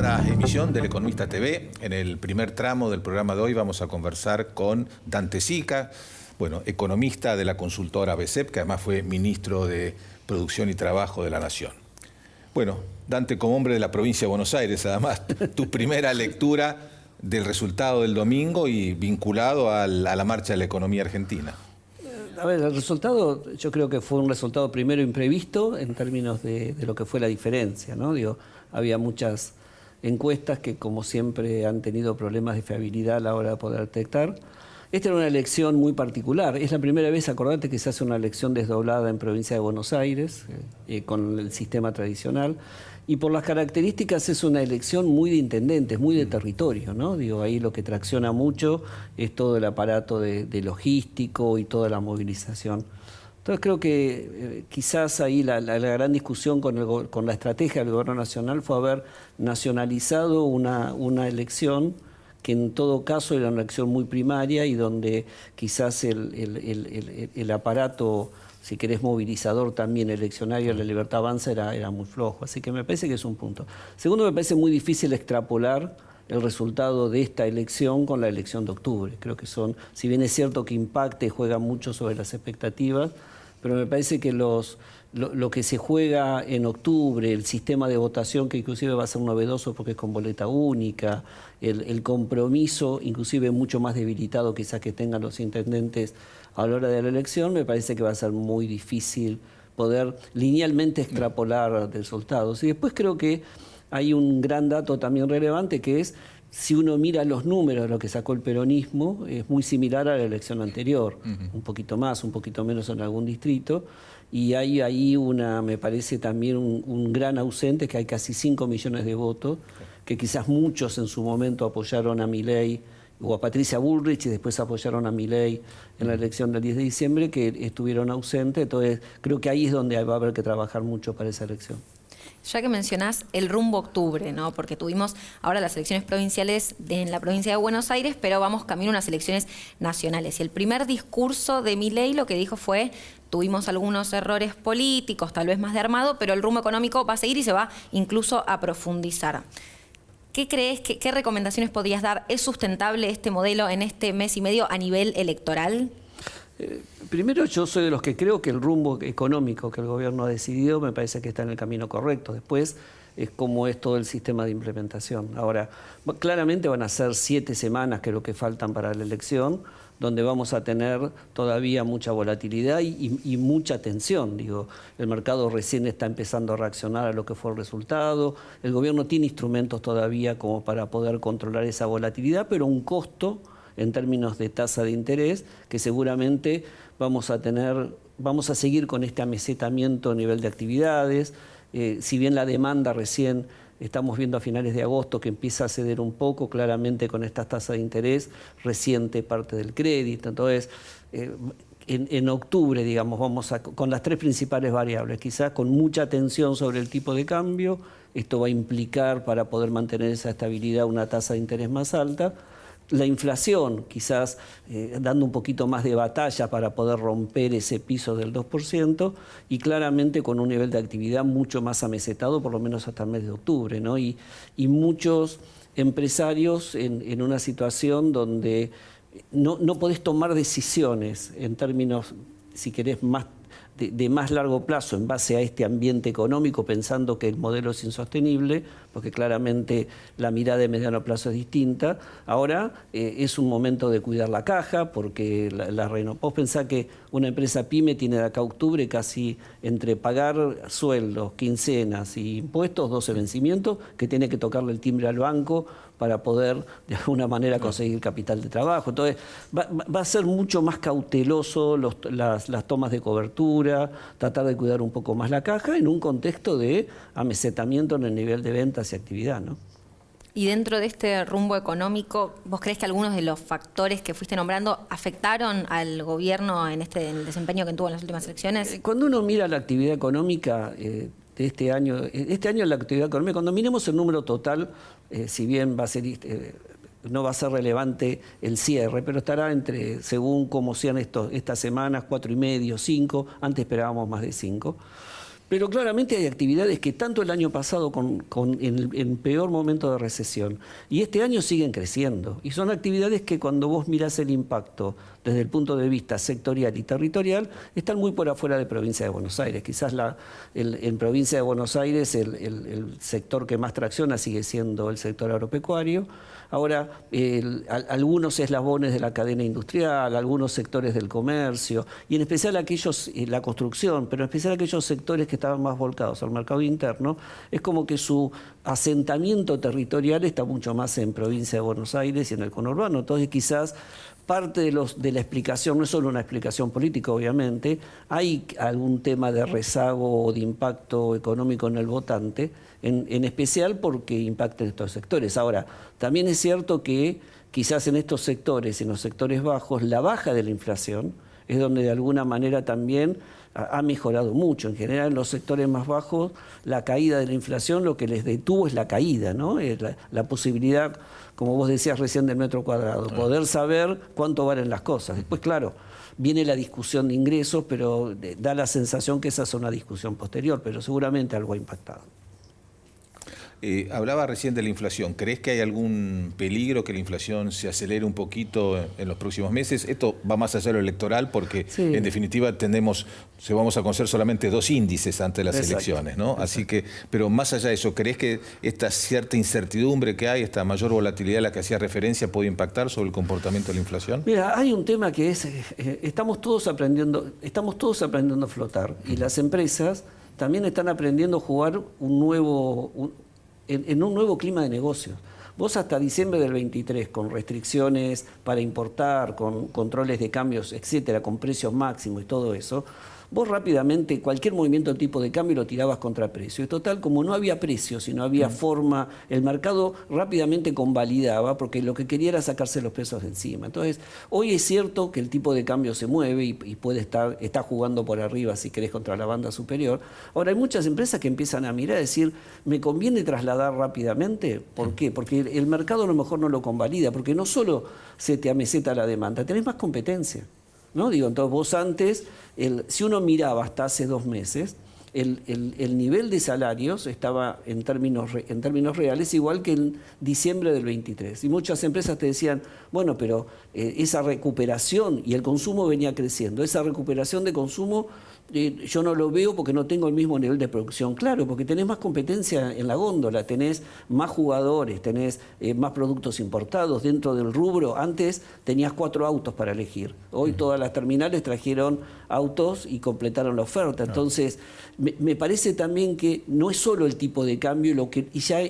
nueva emisión del Economista TV. En el primer tramo del programa de hoy vamos a conversar con Dante Sica, economista de la consultora BCEP, que además fue ministro de Producción y Trabajo de la Nación. Dante, como hombre de la provincia de Buenos Aires, además, tu primera lectura del resultado del domingo y vinculado a la marcha de la economía argentina. A ver, el resultado yo creo que fue un resultado primero imprevisto en términos de lo que fue la diferencia, ¿no? Había muchas encuestas que, como siempre, han tenido problemas de fiabilidad a la hora de poder detectar. Esta era una elección muy particular. Es la primera vez, acordate, que se hace una elección desdoblada en provincia de Buenos Aires, con el sistema tradicional. Y por las características es una elección muy de intendentes, muy de territorio, ¿no? Ahí lo que tracciona mucho es todo el aparato de logístico y toda la movilización. Entonces creo que quizás ahí la gran discusión con la estrategia del gobierno nacional fue haber nacionalizado una elección que en todo caso era una elección muy primaria y donde quizás el aparato, si querés, movilizador también eleccionario de la Libertad Avanza era muy flojo. Así que me parece que es un punto. Segundo, me parece muy difícil extrapolar el resultado de esta elección con la elección de octubre. Creo que si bien es cierto que impacta y juega mucho sobre las expectativas, pero me parece que lo que se juega en octubre, el sistema de votación que inclusive va a ser novedoso porque es con boleta única, el compromiso inclusive mucho más debilitado quizás que tengan los intendentes a la hora de la elección, me parece que va a ser muy difícil poder linealmente extrapolar resultados. Y después creo que hay un gran dato también relevante que es, si uno mira los números de lo que sacó el peronismo, es muy similar a la elección anterior, un poquito más, un poquito menos en algún distrito, y hay ahí me parece también un gran ausente, que hay casi 5 millones de votos, que quizás muchos en su momento apoyaron a Milei o a Patricia Bullrich y después apoyaron a Milei en la elección del 10 de diciembre, que estuvieron ausentes. Entonces creo que ahí es donde va a haber que trabajar mucho para esa elección. Ya que mencionás el rumbo octubre, ¿no? Porque tuvimos ahora las elecciones provinciales en la provincia de Buenos Aires, pero vamos camino a unas elecciones nacionales. Y el primer discurso de Milei lo que dijo fue: tuvimos algunos errores políticos, tal vez más de armado, pero el rumbo económico va a seguir y se va incluso a profundizar. ¿Qué crees, qué recomendaciones podrías dar? ¿Es sustentable este modelo en este mes y medio a nivel electoral? Primero, yo soy de los que creo que el rumbo económico que el gobierno ha decidido me parece que está en el camino correcto. Después es como es todo el sistema de implementación. Ahora, claramente van a ser 7 semanas, que es lo que faltan para la elección, donde vamos a tener todavía mucha volatilidad y mucha tensión. El mercado recién está empezando a reaccionar a lo que fue el resultado. El gobierno tiene instrumentos todavía como para poder controlar esa volatilidad, pero un costo en términos de tasa de interés, que seguramente vamos a seguir con este amesetamiento a nivel de actividades. Si bien la demanda recién estamos viendo a finales de agosto que empieza a ceder un poco, claramente con estas tasas de interés resiente parte del crédito. Entonces, en octubre, digamos, con las 3 principales variables, quizás con mucha atención sobre el tipo de cambio. Esto va a implicar, para poder mantener esa estabilidad, una tasa de interés más alta. La inflación, quizás dando un poquito más de batalla para poder romper ese piso del 2%, y claramente con un nivel de actividad mucho más amesetado, por lo menos hasta el mes de octubre, ¿no? Y muchos empresarios en una situación donde no podés tomar decisiones en términos, si querés, de más largo plazo en base a este ambiente económico, pensando que el modelo es insostenible, porque claramente la mirada de mediano plazo es distinta. Ahora es un momento de cuidar la caja, porque vos pensás que una empresa pyme tiene de acá a octubre casi, entre pagar sueldos, quincenas y impuestos, 12 vencimientos, que tiene que tocarle el timbre al banco para poder de alguna manera conseguir capital de trabajo. Entonces va a ser mucho más cauteloso las tomas de cobertura, tratar de cuidar un poco más la caja en un contexto de amesetamiento en el nivel de ventas y actividad, ¿no? Y dentro de este rumbo económico, ¿vos crees que algunos de los factores que fuiste nombrando afectaron al gobierno en el desempeño que tuvo en las últimas elecciones? Cuando uno mira la actividad económica de este año la actividad económica, cuando miremos el número total, si bien va a ser no va a ser relevante el cierre, pero estará entre, según cómo sean estas semanas, 4,5, 5, antes esperábamos más de 5. Pero claramente hay actividades que tanto el año pasado en peor momento de recesión y este año siguen creciendo. Y son actividades que cuando vos mirás el impacto desde el punto de vista sectorial y territorial, están muy por afuera de Provincia de Buenos Aires. Quizás en Provincia de Buenos Aires el sector que más tracciona sigue siendo el sector agropecuario. Ahora, algunos eslabones de la cadena industrial, algunos sectores del comercio, y en especial aquellos, la construcción, pero en especial aquellos sectores que estaban más volcados al mercado interno, es como que su asentamiento territorial está mucho más en Provincia de Buenos Aires y en el conurbano. Entonces, quizás parte de la explicación, no es solo una explicación política, obviamente, hay algún tema de rezago o de impacto económico en el votante, en especial porque impacta en estos sectores. Ahora, también es cierto que quizás en estos sectores, en los sectores bajos, la baja de la inflación es donde de alguna manera también ha mejorado mucho. En general, en los sectores más bajos, la caída de la inflación lo que les detuvo es la caída, ¿no? La posibilidad, como vos decías recién, del metro cuadrado, poder saber cuánto valen las cosas. Después, claro, viene la discusión de ingresos, pero da la sensación que esa es una discusión posterior, pero seguramente algo ha impactado. Hablaba recién de la inflación. ¿Crees que hay algún peligro que la inflación se acelere un poquito en los próximos meses? Esto va más allá de lo electoral porque sí, en definitiva vamos a conocer solamente 2 índices ante las elecciones, ¿no? Exacto. Así que, pero más allá de eso, ¿crees que esta cierta incertidumbre que hay, esta mayor volatilidad a la que hacía referencia puede impactar sobre el comportamiento de la inflación? Mira, hay un tema que es, estamos todos aprendiendo a flotar y las empresas también están aprendiendo a jugar en un nuevo clima de negocios. Vos hasta diciembre del 23, con restricciones para importar, con controles de cambios, etcétera, con precios máximos y todo eso, vos rápidamente cualquier movimiento de tipo de cambio lo tirabas contra precio. Y total, como no había precio, si no había forma, el mercado rápidamente convalidaba porque lo que quería era sacarse los pesos de encima. Entonces, hoy es cierto que el tipo de cambio se mueve y puede está jugando por arriba, si querés, contra la banda superior. Ahora, hay muchas empresas que empiezan a mirar, a decir, ¿me conviene trasladar rápidamente? ¿Por qué? Porque el mercado a lo mejor no lo convalida, porque no solo se te ameseta la demanda, tenés más competencia, ¿no? Digo, entonces vos antes, si uno miraba hasta hace 2 meses, el nivel de salarios estaba en términos reales igual que en diciembre del 23. Y muchas empresas te decían, bueno, pero esa recuperación, y el consumo venía creciendo, esa recuperación de consumo yo no lo veo porque no tengo el mismo nivel de producción. Claro, porque tenés más competencia en la góndola, tenés más jugadores, tenés más productos importados dentro del rubro. Antes tenías 4 autos para elegir. Hoy todas las terminales trajeron autos y completaron la oferta. Entonces, me parece también que no es solo el tipo de cambio y ya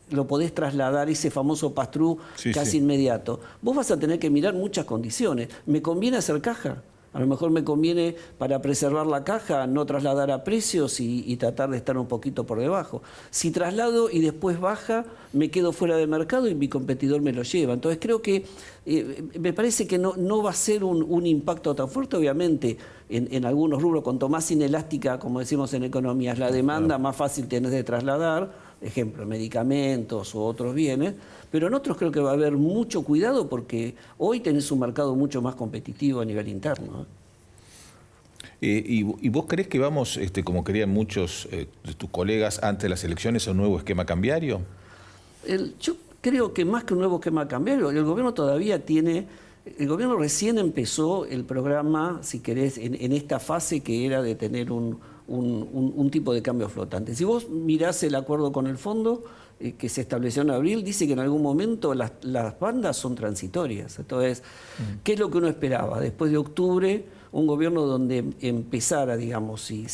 lo podés trasladar, ese famoso pass-through casi inmediato. Vos vas a tener que mirar muchas condiciones. ¿Me conviene hacer caja? A lo mejor me conviene, para preservar la caja, no trasladar a precios y tratar de estar un poquito por debajo. Si traslado y después baja, me quedo fuera de mercado y mi competidor me lo lleva. Entonces creo que me parece que no va a ser un impacto tan fuerte, obviamente, en algunos rubros. Cuanto más inelástica, como decimos en economía, es la demanda, más fácil tenés de trasladar. Ejemplo, medicamentos u otros bienes, pero en otros creo que va a haber mucho cuidado porque hoy tenés un mercado mucho más competitivo a nivel interno. ¿Y vos creés que vamos, como querían muchos de tus colegas antes de las elecciones, a un nuevo esquema cambiario? Yo creo que más que un nuevo esquema cambiario, el gobierno recién empezó el programa, si querés, en esta fase que era de tener un tipo de cambio flotante. Si vos mirás el acuerdo con el fondo que se estableció en abril, dice que en algún momento las bandas son transitorias. Entonces, ¿qué es lo que uno esperaba? Después de octubre, un gobierno donde empezara, digamos, y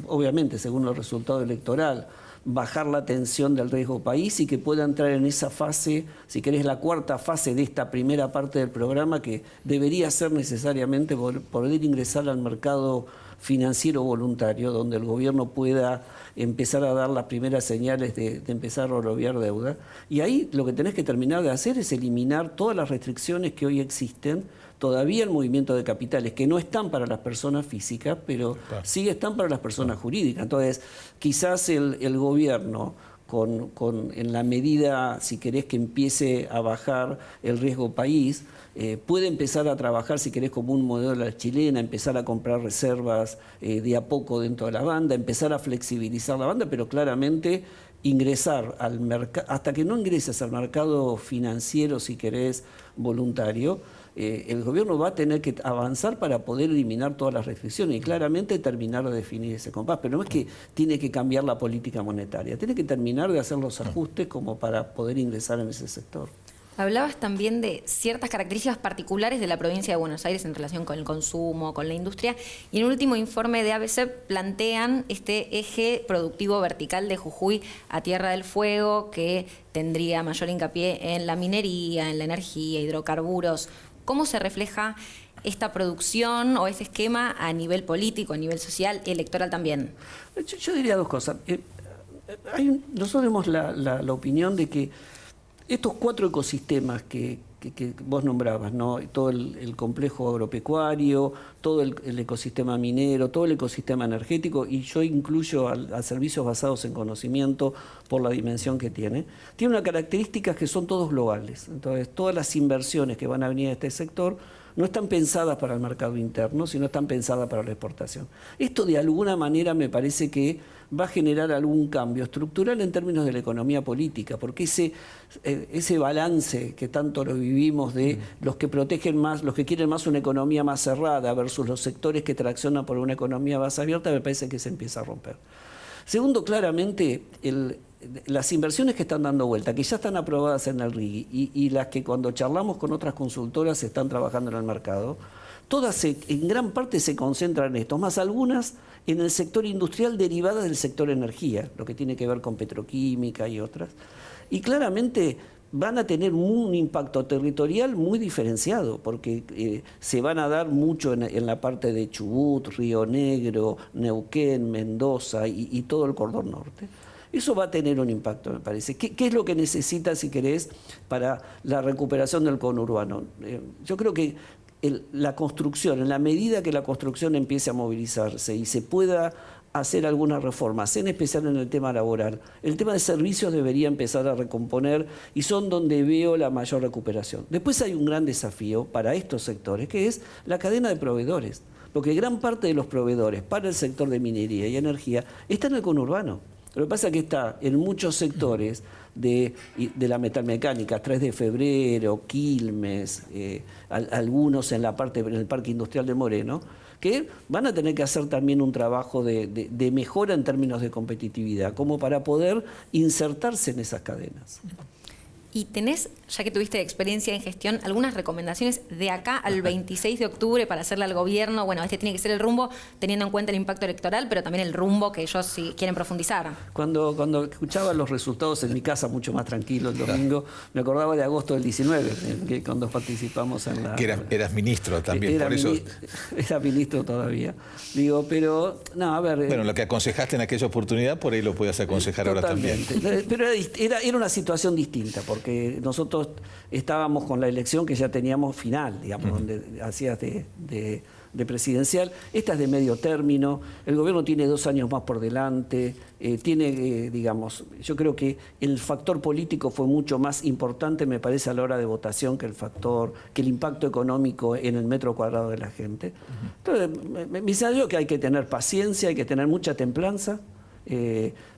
obviamente según el resultado electoral, bajar la tensión del riesgo país y que pueda entrar en esa fase, si querés, la 4ª fase de esta primera parte del programa, que debería ser necesariamente poder ingresar al mercado financiero voluntario, donde el gobierno pueda empezar a dar las primeras señales de empezar a roloviar deuda. Y ahí lo que tenés que terminar de hacer es eliminar todas las restricciones que hoy existen, todavía el movimiento de capitales, que no están para las personas físicas, pero sí están para las personas jurídicas. Entonces, quizás el gobierno, en la medida, si querés, que empiece a bajar el riesgo país, puede empezar a trabajar, si querés, como un modelo de la chilena, empezar a comprar reservas de a poco dentro de la banda, empezar a flexibilizar la banda, pero claramente ingresar al mercado, hasta que no ingreses al mercado financiero, si querés, voluntario, el gobierno va a tener que avanzar para poder eliminar todas las restricciones y claramente terminar de definir ese compás. Pero no es que tiene que cambiar la política monetaria, tiene que terminar de hacer los ajustes como para poder ingresar en ese sector. Hablabas también de ciertas características particulares de la provincia de Buenos Aires en relación con el consumo, con la industria, y en un último informe de ABC plantean este eje productivo vertical de Jujuy a Tierra del Fuego, que tendría mayor hincapié en la minería, en la energía, hidrocarburos. ¿Cómo se refleja esta producción o ese esquema a nivel político, a nivel social, electoral también? Yo diría dos cosas. Nosotros tenemos la opinión de que estos 4 ecosistemas que vos nombrabas, ¿no? Todo el complejo agropecuario, todo el ecosistema minero, todo el ecosistema energético, y yo incluyo a servicios basados en conocimiento por la dimensión que tiene una características que son todos globales. Entonces, todas las inversiones que van a venir a este sector no están pensadas para el mercado interno, sino están pensadas para la exportación. Esto de alguna manera me parece que va a generar algún cambio estructural en términos de la economía política, porque ese balance que tanto lo vivimos de los que protegen más, los que quieren más una economía más cerrada versus los sectores que traccionan por una economía más abierta, me parece que se empieza a romper. Segundo, claramente, las inversiones que están dando vuelta, que ya están aprobadas en el RIGI y las que cuando charlamos con otras consultoras están trabajando en el mercado, todas en gran parte se concentran en esto, más algunas en el sector industrial derivadas del sector energía, lo que tiene que ver con petroquímica y otras. Y claramente van a tener un impacto territorial muy diferenciado, porque se van a dar mucho en la parte de Chubut, Río Negro, Neuquén, Mendoza y todo el cordón norte. Eso va a tener un impacto, me parece. ¿Qué es lo que necesita, si querés, para la recuperación del conurbano? Yo creo que la construcción, en la medida que la construcción empiece a movilizarse y se pueda hacer algunas reformas, en especial en el tema laboral, el tema de servicios debería empezar a recomponer y son donde veo la mayor recuperación. Después hay un gran desafío para estos sectores, que es la cadena de proveedores, porque gran parte de los proveedores para el sector de minería y energía está en el conurbano. Lo que pasa es que está en muchos sectores de la metalmecánica, 3 de Febrero, Quilmes, algunos en el Parque Industrial de Moreno, que van a tener que hacer también un trabajo de mejora en términos de competitividad, como para poder insertarse en esas cadenas. ¿Y tenés, ya que tuviste experiencia en gestión, algunas recomendaciones de acá al 26 de octubre para hacerle al gobierno? Bueno, este tiene que ser el rumbo, teniendo en cuenta el impacto electoral, pero también el rumbo que ellos sí quieren profundizar. Cuando escuchaba los resultados en mi casa, mucho más tranquilo el domingo, me acordaba de agosto del 19, que cuando participamos en la... Que eras ministro también, por eso... Era ministro todavía. Digo, pero, no, a ver... Bueno, lo que aconsejaste en aquella oportunidad, por ahí lo puedes aconsejar ahora también. Pero era una situación distinta, porque nosotros estábamos con la elección que ya teníamos final, digamos, donde hacías de presidencial. Esta es de medio término, el gobierno tiene 2 años más por delante, digamos, yo creo que el factor político fue mucho más importante, me parece, a la hora de votación que el impacto económico en el metro cuadrado de la gente. Entonces, me dice yo que hay que tener paciencia, hay que tener mucha templanza,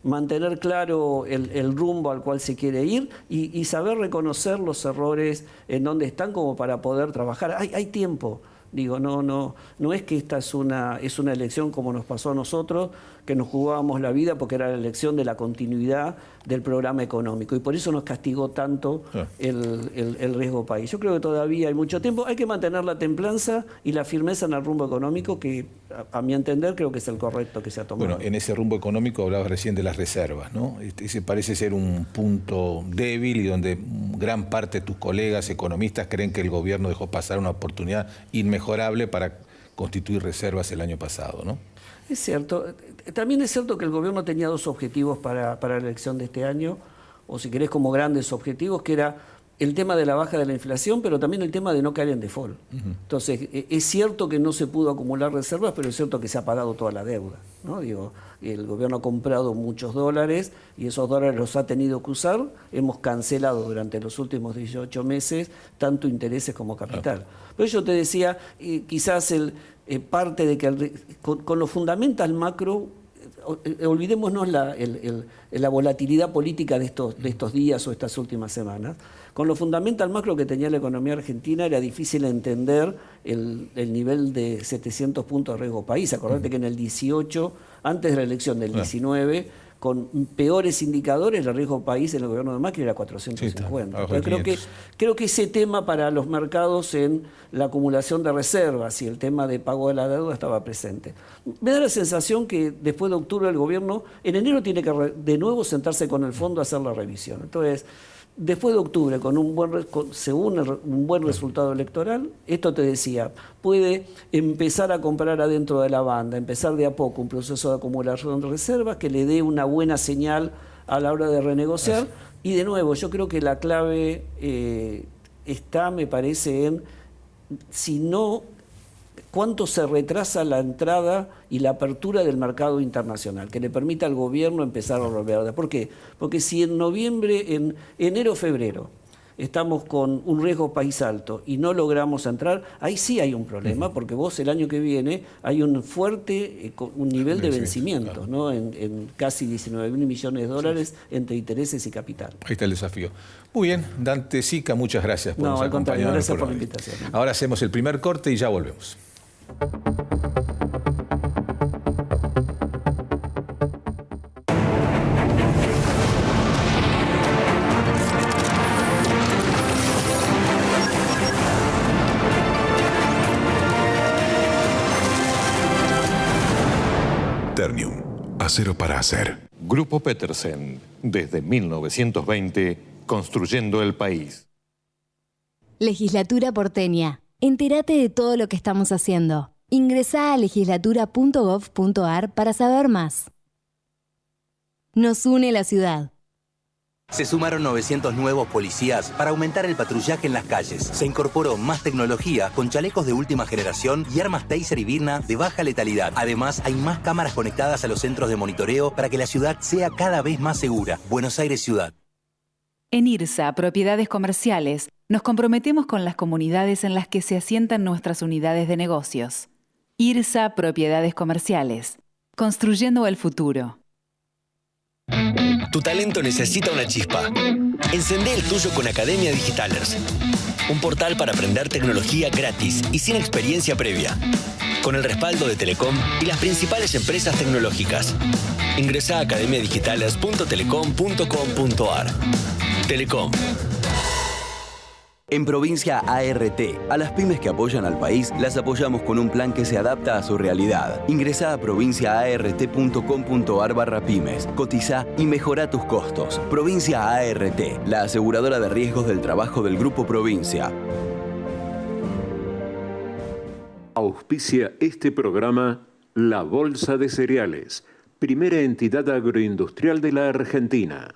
mantener claro el rumbo al cual se quiere ir y saber reconocer los errores en donde están como para poder trabajar. Hay tiempo. Digo, no es que esta es una elección como nos pasó a nosotros, que nos jugábamos la vida porque era la elección de la continuidad del programa económico y por eso nos castigó tanto el riesgo país. Yo creo que todavía hay mucho tiempo, hay que mantener la templanza y la firmeza en el rumbo económico que, a mi entender, creo que es el correcto que se ha tomado. Bueno, en ese rumbo económico hablabas recién de las reservas, ¿no? Ese parece ser un punto débil y donde gran parte de tus colegas economistas creen que el gobierno dejó pasar una oportunidad inmejorable para constituir reservas el año pasado, ¿no? Es cierto. También es cierto que el gobierno tenía 2 objetivos para la elección de este año, o si querés como grandes objetivos, que era el tema de la baja de la inflación, pero también el tema de no caer en default. Entonces, es cierto que no se pudo acumular reservas, pero es cierto que se ha pagado toda la deuda, ¿no? Digo, el gobierno ha comprado muchos dólares y esos dólares los ha tenido que usar. Hemos cancelado durante los últimos 18 meses tanto intereses como capital. Pero yo te decía, quizás parte de que con los fundamental macro, olvidémonos la volatilidad política de estos días o estas últimas semanas. Con lo fundamental macro que tenía la economía argentina era difícil entender el nivel de 700 puntos de riesgo país. Acordate que en el 18, antes de la elección del 19, con peores indicadores, el riesgo país en el gobierno de Macri era 450. Sí, entonces, creo que ese tema para los mercados en la acumulación de reservas y el tema de pago de la deuda estaba presente. Me da la sensación que después de octubre el gobierno, en enero tiene que de nuevo sentarse con el fondo a hacer la revisión. Entonces, después de octubre, según un buen resultado electoral, esto te decía, puede empezar a comprar adentro de la banda, empezar de a poco un proceso de acumulación de reservas que le dé una buena señal a la hora de renegociar. Y de nuevo, yo creo que la clave está, me parece, en si no, cuánto se retrasa la entrada y la apertura del mercado internacional, que le permita al gobierno empezar a volver. ¿Por qué? Porque si en noviembre, en enero, febrero, estamos con un riesgo país alto y no logramos entrar, ahí sí hay un problema, porque vos el año que viene hay un fuerte, un nivel de vencimientos, ¿no? En casi 19.000 millones de dólares entre intereses y capital. Ahí está el desafío. Muy bien, Dante Sica, muchas gracias por nos acompañar. Gracias por la invitación. Ahora hacemos el primer corte y ya volvemos. Ternium, acero para hacer. Grupo Petersen, desde 1920, construyendo el país. Legislatura porteña. Entérate de todo lo que estamos haciendo. Ingresá a legislatura.gov.ar para saber más. Nos une la ciudad. Se sumaron 900 nuevos policías para aumentar el patrullaje en las calles. Se incorporó más tecnología con chalecos de última generación y armas Taser y Birna de baja letalidad. Además, hay más cámaras conectadas a los centros de monitoreo para que la ciudad sea cada vez más segura. Buenos Aires Ciudad. En IRSA, Propiedades Comerciales, nos comprometemos con las comunidades en las que se asientan nuestras unidades de negocios. IRSA Propiedades Comerciales, construyendo el futuro. Tu talento necesita una chispa. Encendé el tuyo con Academia Digitalers, un portal para aprender tecnología gratis y sin experiencia previa, con el respaldo de Telecom y las principales empresas tecnológicas. Ingresá a academiadigitales.telecom.com.ar. Telecom. En Provincia ART, a las pymes que apoyan al país, las apoyamos con un plan que se adapta a su realidad. Ingresá a provinciaart.com.ar/pymes, cotizá y mejorá tus costos. Provincia ART, la aseguradora de riesgos del trabajo del Grupo Provincia. Auspicia este programa La Bolsa de Cereales, primera entidad agroindustrial de la Argentina.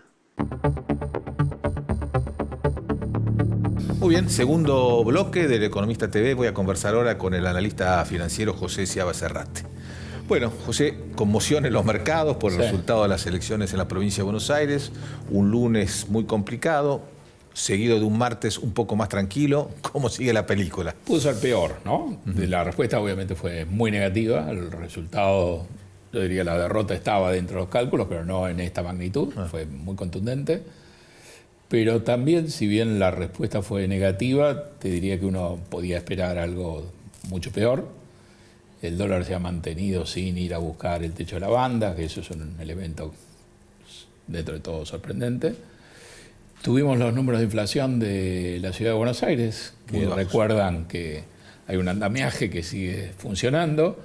Muy bien, segundo bloque del Economista TV. Voy a conversar ahora con el analista financiero José Ciaba Serrate. Bueno, José, conmoción en los mercados por el resultado de las elecciones en la provincia de Buenos Aires. Un lunes muy complicado, seguido de un martes un poco más tranquilo. ¿Cómo sigue la película? Pudo ser peor, ¿no? La respuesta obviamente fue muy negativa. El resultado, yo diría, la derrota estaba dentro de los cálculos, pero no en esta magnitud. Fue muy contundente. Pero también, si bien la respuesta fue negativa, te diría que uno podía esperar algo mucho peor. El dólar se ha mantenido sin ir a buscar el techo de la banda, que eso es un elemento dentro de todo sorprendente. Tuvimos los números de inflación de la ciudad de Buenos Aires, que recuerdan que hay un andamiaje que sigue funcionando.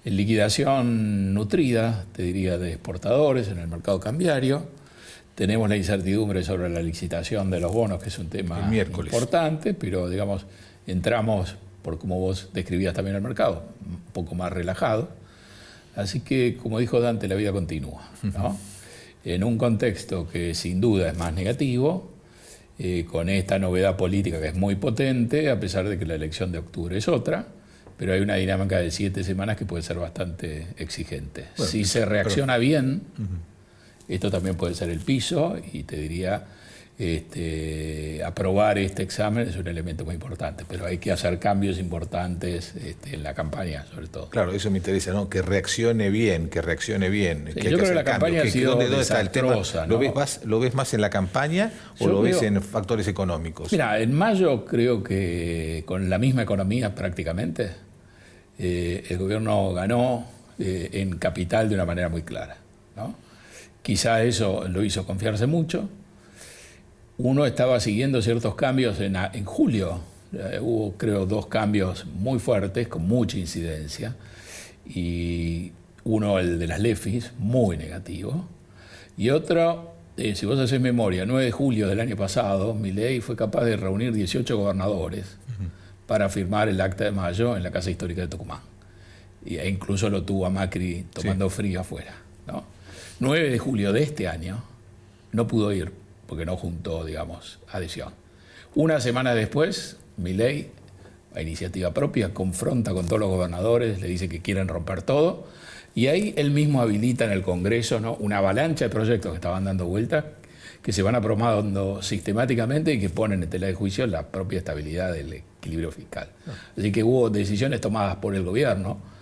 En liquidación nutrida, te diría, de exportadores en el mercado cambiario. Tenemos la incertidumbre sobre la licitación de los bonos, que es un tema importante, pero digamos, entramos, por como vos describías también el mercado, un poco más relajado. Así que, como dijo Dante, la vida continúa, ¿no? En un contexto que sin duda es más negativo, con esta novedad política que es muy potente, a pesar de que la elección de octubre es otra, pero hay una dinámica de 7 semanas que puede ser bastante exigente. Bueno, si se reacciona bien, esto también puede ser el piso, y te diría, aprobar este examen es un elemento muy importante, pero hay que hacer cambios importantes en la campaña, sobre todo. Claro, eso me interesa, ¿no? Que reaccione bien, que reaccione bien. Sí, que yo creo que la campaña ha sido ¿Dónde está el tema? desastrosa, ¿Lo ¿no? ves más en la campaña o Yo lo ves creo- en factores económicos? Mira, en mayo creo que con la misma economía prácticamente, el gobierno ganó en capital de una manera muy clara, ¿no? Quizá eso lo hizo confiarse mucho. Uno estaba siguiendo ciertos cambios en julio. Hubo, creo, 2 cambios muy fuertes, con mucha incidencia. Y uno, el de las LEFIs, muy negativo. Y otro, si vos haces memoria, 9 de julio del año pasado, Milei fue capaz de reunir 18 gobernadores para firmar el Acta de Mayo en la Casa Histórica de Tucumán. E incluso lo tuvo a Macri tomando frío afuera, ¿no? 9 de julio de este año no pudo ir porque no juntó, digamos, adhesión. Una semana después, Milei, a iniciativa propia, confronta con todos los gobernadores, le dice que quieren romper todo, y ahí él mismo habilita en el Congreso, ¿no?, una avalancha de proyectos que estaban dando vueltas, que se van aprobando sistemáticamente y que ponen en tela de juicio la propia estabilidad del equilibrio fiscal. Así que hubo decisiones tomadas por el gobierno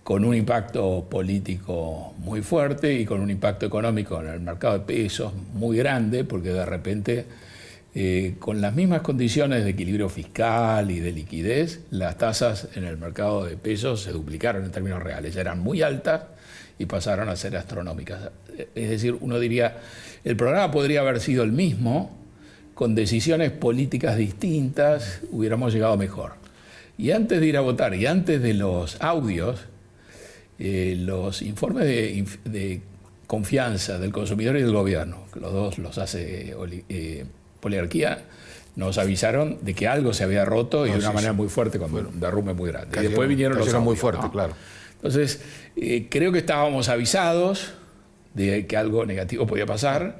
con un impacto político muy fuerte y con un impacto económico en el mercado de pesos muy grande, porque de repente, con las mismas condiciones de equilibrio fiscal y de liquidez, las tasas en el mercado de pesos se duplicaron en términos reales. Ya eran muy altas y pasaron a ser astronómicas. Es decir, uno diría, el programa podría haber sido el mismo, con decisiones políticas distintas hubiéramos llegado mejor. Y antes de ir a votar y antes de los audios, los informes de confianza del consumidor y del gobierno, que los dos los hace Poliarquía, nos avisaron de que algo se había roto y de una manera muy fuerte, con un derrumbe muy grande. Y después vinieron los audios, muy fuerte, ¿no? claro. Entonces, creo que estábamos avisados de que algo negativo podía pasar.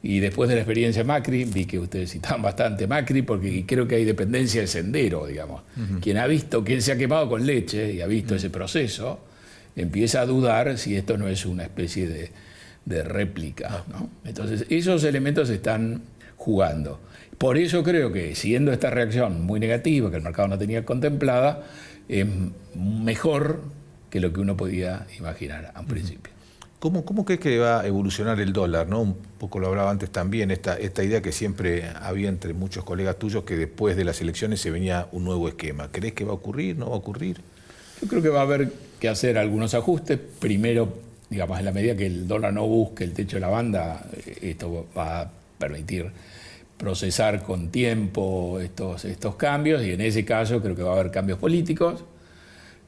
Y después de la experiencia Macri, vi que ustedes citaban bastante Macri, porque creo que hay dependencia de Sendero, digamos. Quien se ha quemado con leche y ha visto ese proceso, empieza a dudar si esto no es una especie de réplica, ¿no? Entonces, esos elementos están jugando. Por eso creo que, siguiendo esta reacción muy negativa que el mercado no tenía contemplada, es mejor que lo que uno podía imaginar a un principio. ¿Cómo crees que va a evolucionar el dólar, ¿no? Un poco lo hablaba antes también, esta idea que siempre había entre muchos colegas tuyos, que después de las elecciones se venía un nuevo esquema. ¿Crees que va a ocurrir, no va a ocurrir? Yo creo que va a haber que hacer algunos ajustes. Primero, digamos, en la medida que el dólar no busque el techo de la banda, esto va a permitir procesar con tiempo estos cambios, y en ese caso creo que va a haber cambios políticos.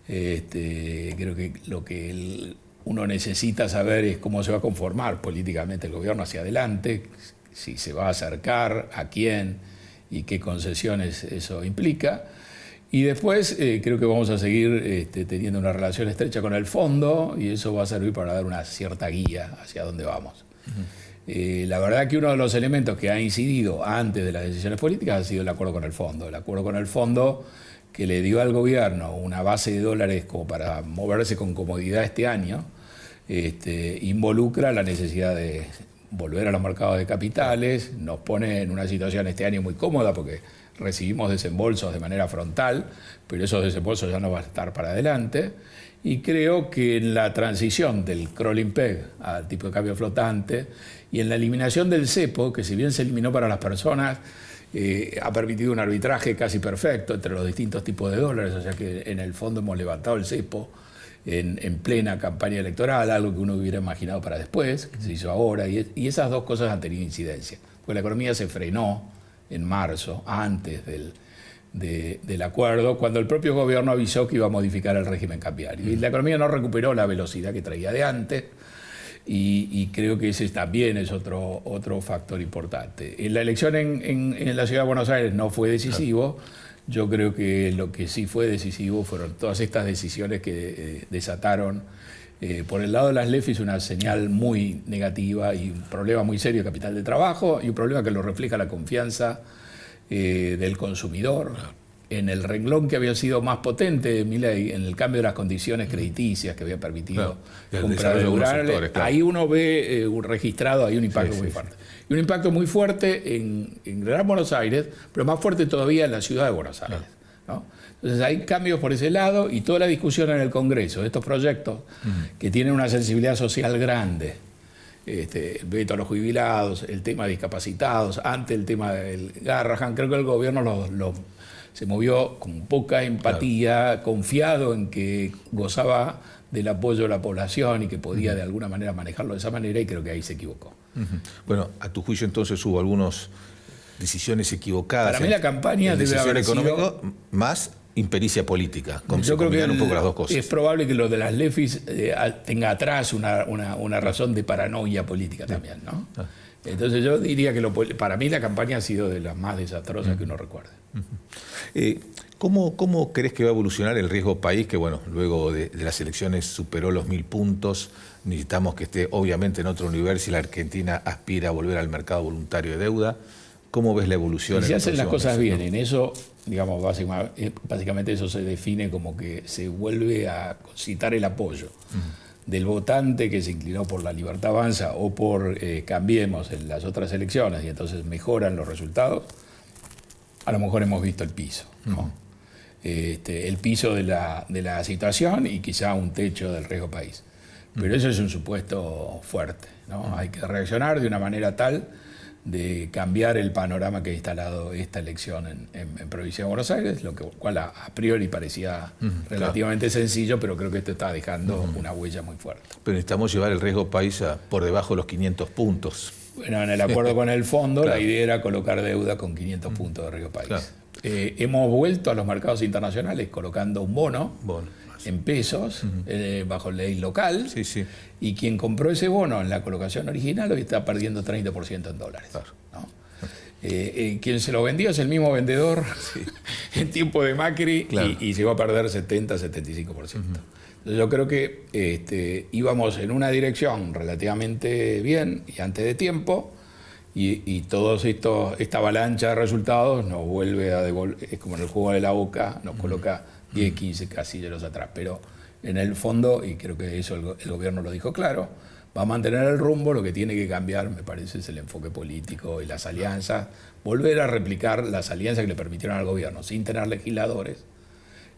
Creo que lo que uno necesita saber es cómo se va a conformar políticamente el gobierno hacia adelante, si se va a acercar, a quién y qué concesiones eso implica. Y después creo que vamos a seguir teniendo una relación estrecha con el fondo, y eso va a servir para dar una cierta guía hacia dónde vamos. La verdad que uno de los elementos que ha incidido antes de las decisiones políticas ha sido el acuerdo con el fondo. El acuerdo con el fondo que le dio al gobierno una base de dólares como para moverse con comodidad este año, involucra la necesidad de volver a los mercados de capitales, nos pone en una situación este año muy cómoda porque recibimos desembolsos de manera frontal, pero esos desembolsos ya no van a estar para adelante, y creo que en la transición del crawling peg al tipo de cambio flotante y en la eliminación del cepo, que si bien se eliminó para las personas, ha permitido un arbitraje casi perfecto entre los distintos tipos de dólares, o sea que en el fondo hemos levantado el cepo en plena campaña electoral, algo que uno hubiera imaginado para después, que se hizo ahora, y esas dos cosas han tenido incidencia, porque la economía se frenó en marzo, antes del acuerdo, cuando el propio gobierno avisó que iba a modificar el régimen cambiario. Y la economía no recuperó la velocidad que traía de antes, y creo que ese también es otro factor importante. En la elección en la Ciudad de Buenos Aires no fue decisivo. Yo creo que lo que sí fue decisivo fueron todas estas decisiones que desataron Por el lado de las LEFIs, una señal muy negativa y un problema muy serio de capital de trabajo y un problema que lo refleja la confianza del consumidor. En el renglón que había sido más potente de Milei, en el cambio de las condiciones crediticias que había permitido comprar durables, ahí uno ve registrado ahí un impacto muy fuerte. Y un impacto muy fuerte en Gran Buenos Aires, pero más fuerte todavía en la ciudad de Buenos Aires, ¿no? Entonces hay cambios por ese lado y toda la discusión en el Congreso de estos proyectos que tienen una sensibilidad social grande. El veto a los jubilados, el tema de discapacitados, ante el tema del Garrahan, creo que el gobierno se movió con poca empatía, confiado en que gozaba del apoyo de la población y que podía de alguna manera manejarlo de esa manera, y creo que ahí se equivocó. Bueno, a tu juicio entonces hubo algunas decisiones equivocadas. Para mí la campaña debe haber económico más impericia política. Yo creo que un poco las dos cosas. Es probable que lo de las LEFIs tenga atrás una razón de paranoia política también, ¿no? Entonces yo diría que para mí la campaña ha sido de las más desastrosas que uno recuerde. ¿Cómo crees que va a evolucionar el riesgo país? Que bueno, luego de las elecciones superó los 1000 puntos. Necesitamos que esté obviamente en otro nivel si la Argentina aspira a volver al mercado voluntario de deuda. ¿Cómo ves la evolución? Si se hacen las cosas bien, en eso, digamos, básicamente eso se define como que se vuelve a citar el apoyo del votante que se inclinó por la Libertad Avanza o por Cambiemos en las otras elecciones, y entonces mejoran los resultados. A lo mejor hemos visto el piso, ¿no? El piso de la situación y quizá un techo del riesgo país. Pero eso es un supuesto fuerte, ¿no? Hay que reaccionar de una manera tal de cambiar el panorama que ha instalado esta elección en Provincia de Buenos Aires, lo cual a priori parecía relativamente sencillo, pero creo que esto está dejando una huella muy fuerte. Pero necesitamos llevar el riesgo país por debajo de los 500 puntos. Bueno, en el acuerdo con el fondo, la idea era colocar deuda con 500 puntos de riesgo país. Hemos vuelto a los mercados internacionales colocando un bono en pesos, bajo ley local, y quien compró ese bono en la colocación original hoy está perdiendo 30% en dólares. ¿No? Quien se lo vendió es el mismo vendedor en tiempo de Macri y llegó a perder 70-75%. Entonces yo creo que íbamos en una dirección relativamente bien y antes de tiempo, y esta avalancha de resultados nos vuelve a devolver, es como en el juego de la Boca, nos coloca 10, 15 casilleros atrás. Pero en el fondo, y creo que eso el gobierno lo dijo claro, va a mantener el rumbo. Lo que tiene que cambiar, me parece, es el enfoque político y las alianzas. Volver a replicar las alianzas que le permitieron al gobierno, sin tener legisladores,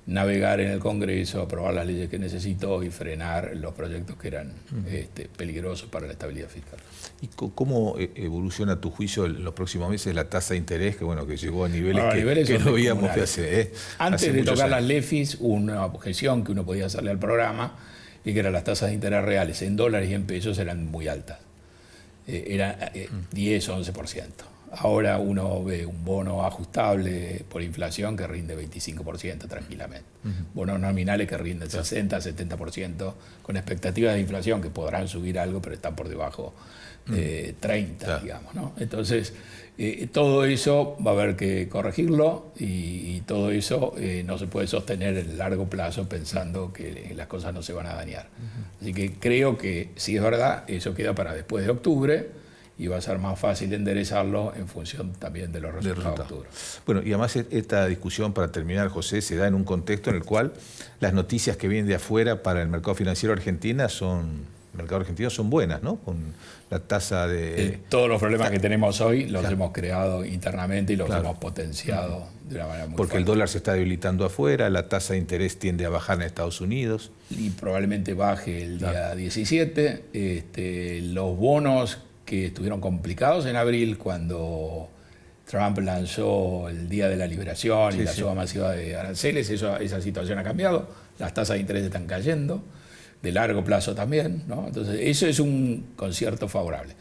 navegar en el Congreso, aprobar las leyes que necesitó y frenar los proyectos que eran peligrosos para la estabilidad fiscal. ¿Y cómo evoluciona a tu juicio en los próximos meses la tasa de interés que llegó a niveles que no veíamos que hace antes de tocar años? Las LEFIs, una objeción que uno podía hacerle al programa, y que eran las tasas de interés reales en dólares y en pesos eran muy altas. Eran 10 o 11%. Ahora uno ve un bono ajustable por inflación que rinde 25% tranquilamente. Bonos nominales que rinden 60, 70%, con expectativas de inflación que podrán subir algo, pero están por debajo de 30, digamos, ¿no? Entonces, todo eso va a haber que corregirlo, y todo eso no se puede sostener en el largo plazo pensando que las cosas no se van a dañar. Así que creo que, si es verdad, eso queda para después de octubre, y va a ser más fácil enderezarlo en función también de los resultados de octubre. Bueno, y además esta discusión, para terminar, José, se da en un contexto en el cual las noticias que vienen de afuera para el mercado financiero argentino son buenas, ¿no? Con la tasa de... Todos los problemas que tenemos hoy los hemos creado internamente y los hemos potenciado de una manera muy Porque fuerte. el dólar se está debilitando afuera, la tasa de interés tiende a bajar en Estados Unidos. Y probablemente baje el día 17. Los bonos que estuvieron complicados en abril, cuando Trump lanzó el Día de la Liberación y la suba masiva de aranceles, esa situación ha cambiado, las tasas de interés están cayendo, de largo plazo también, ¿no? Entonces eso es un concierto favorable.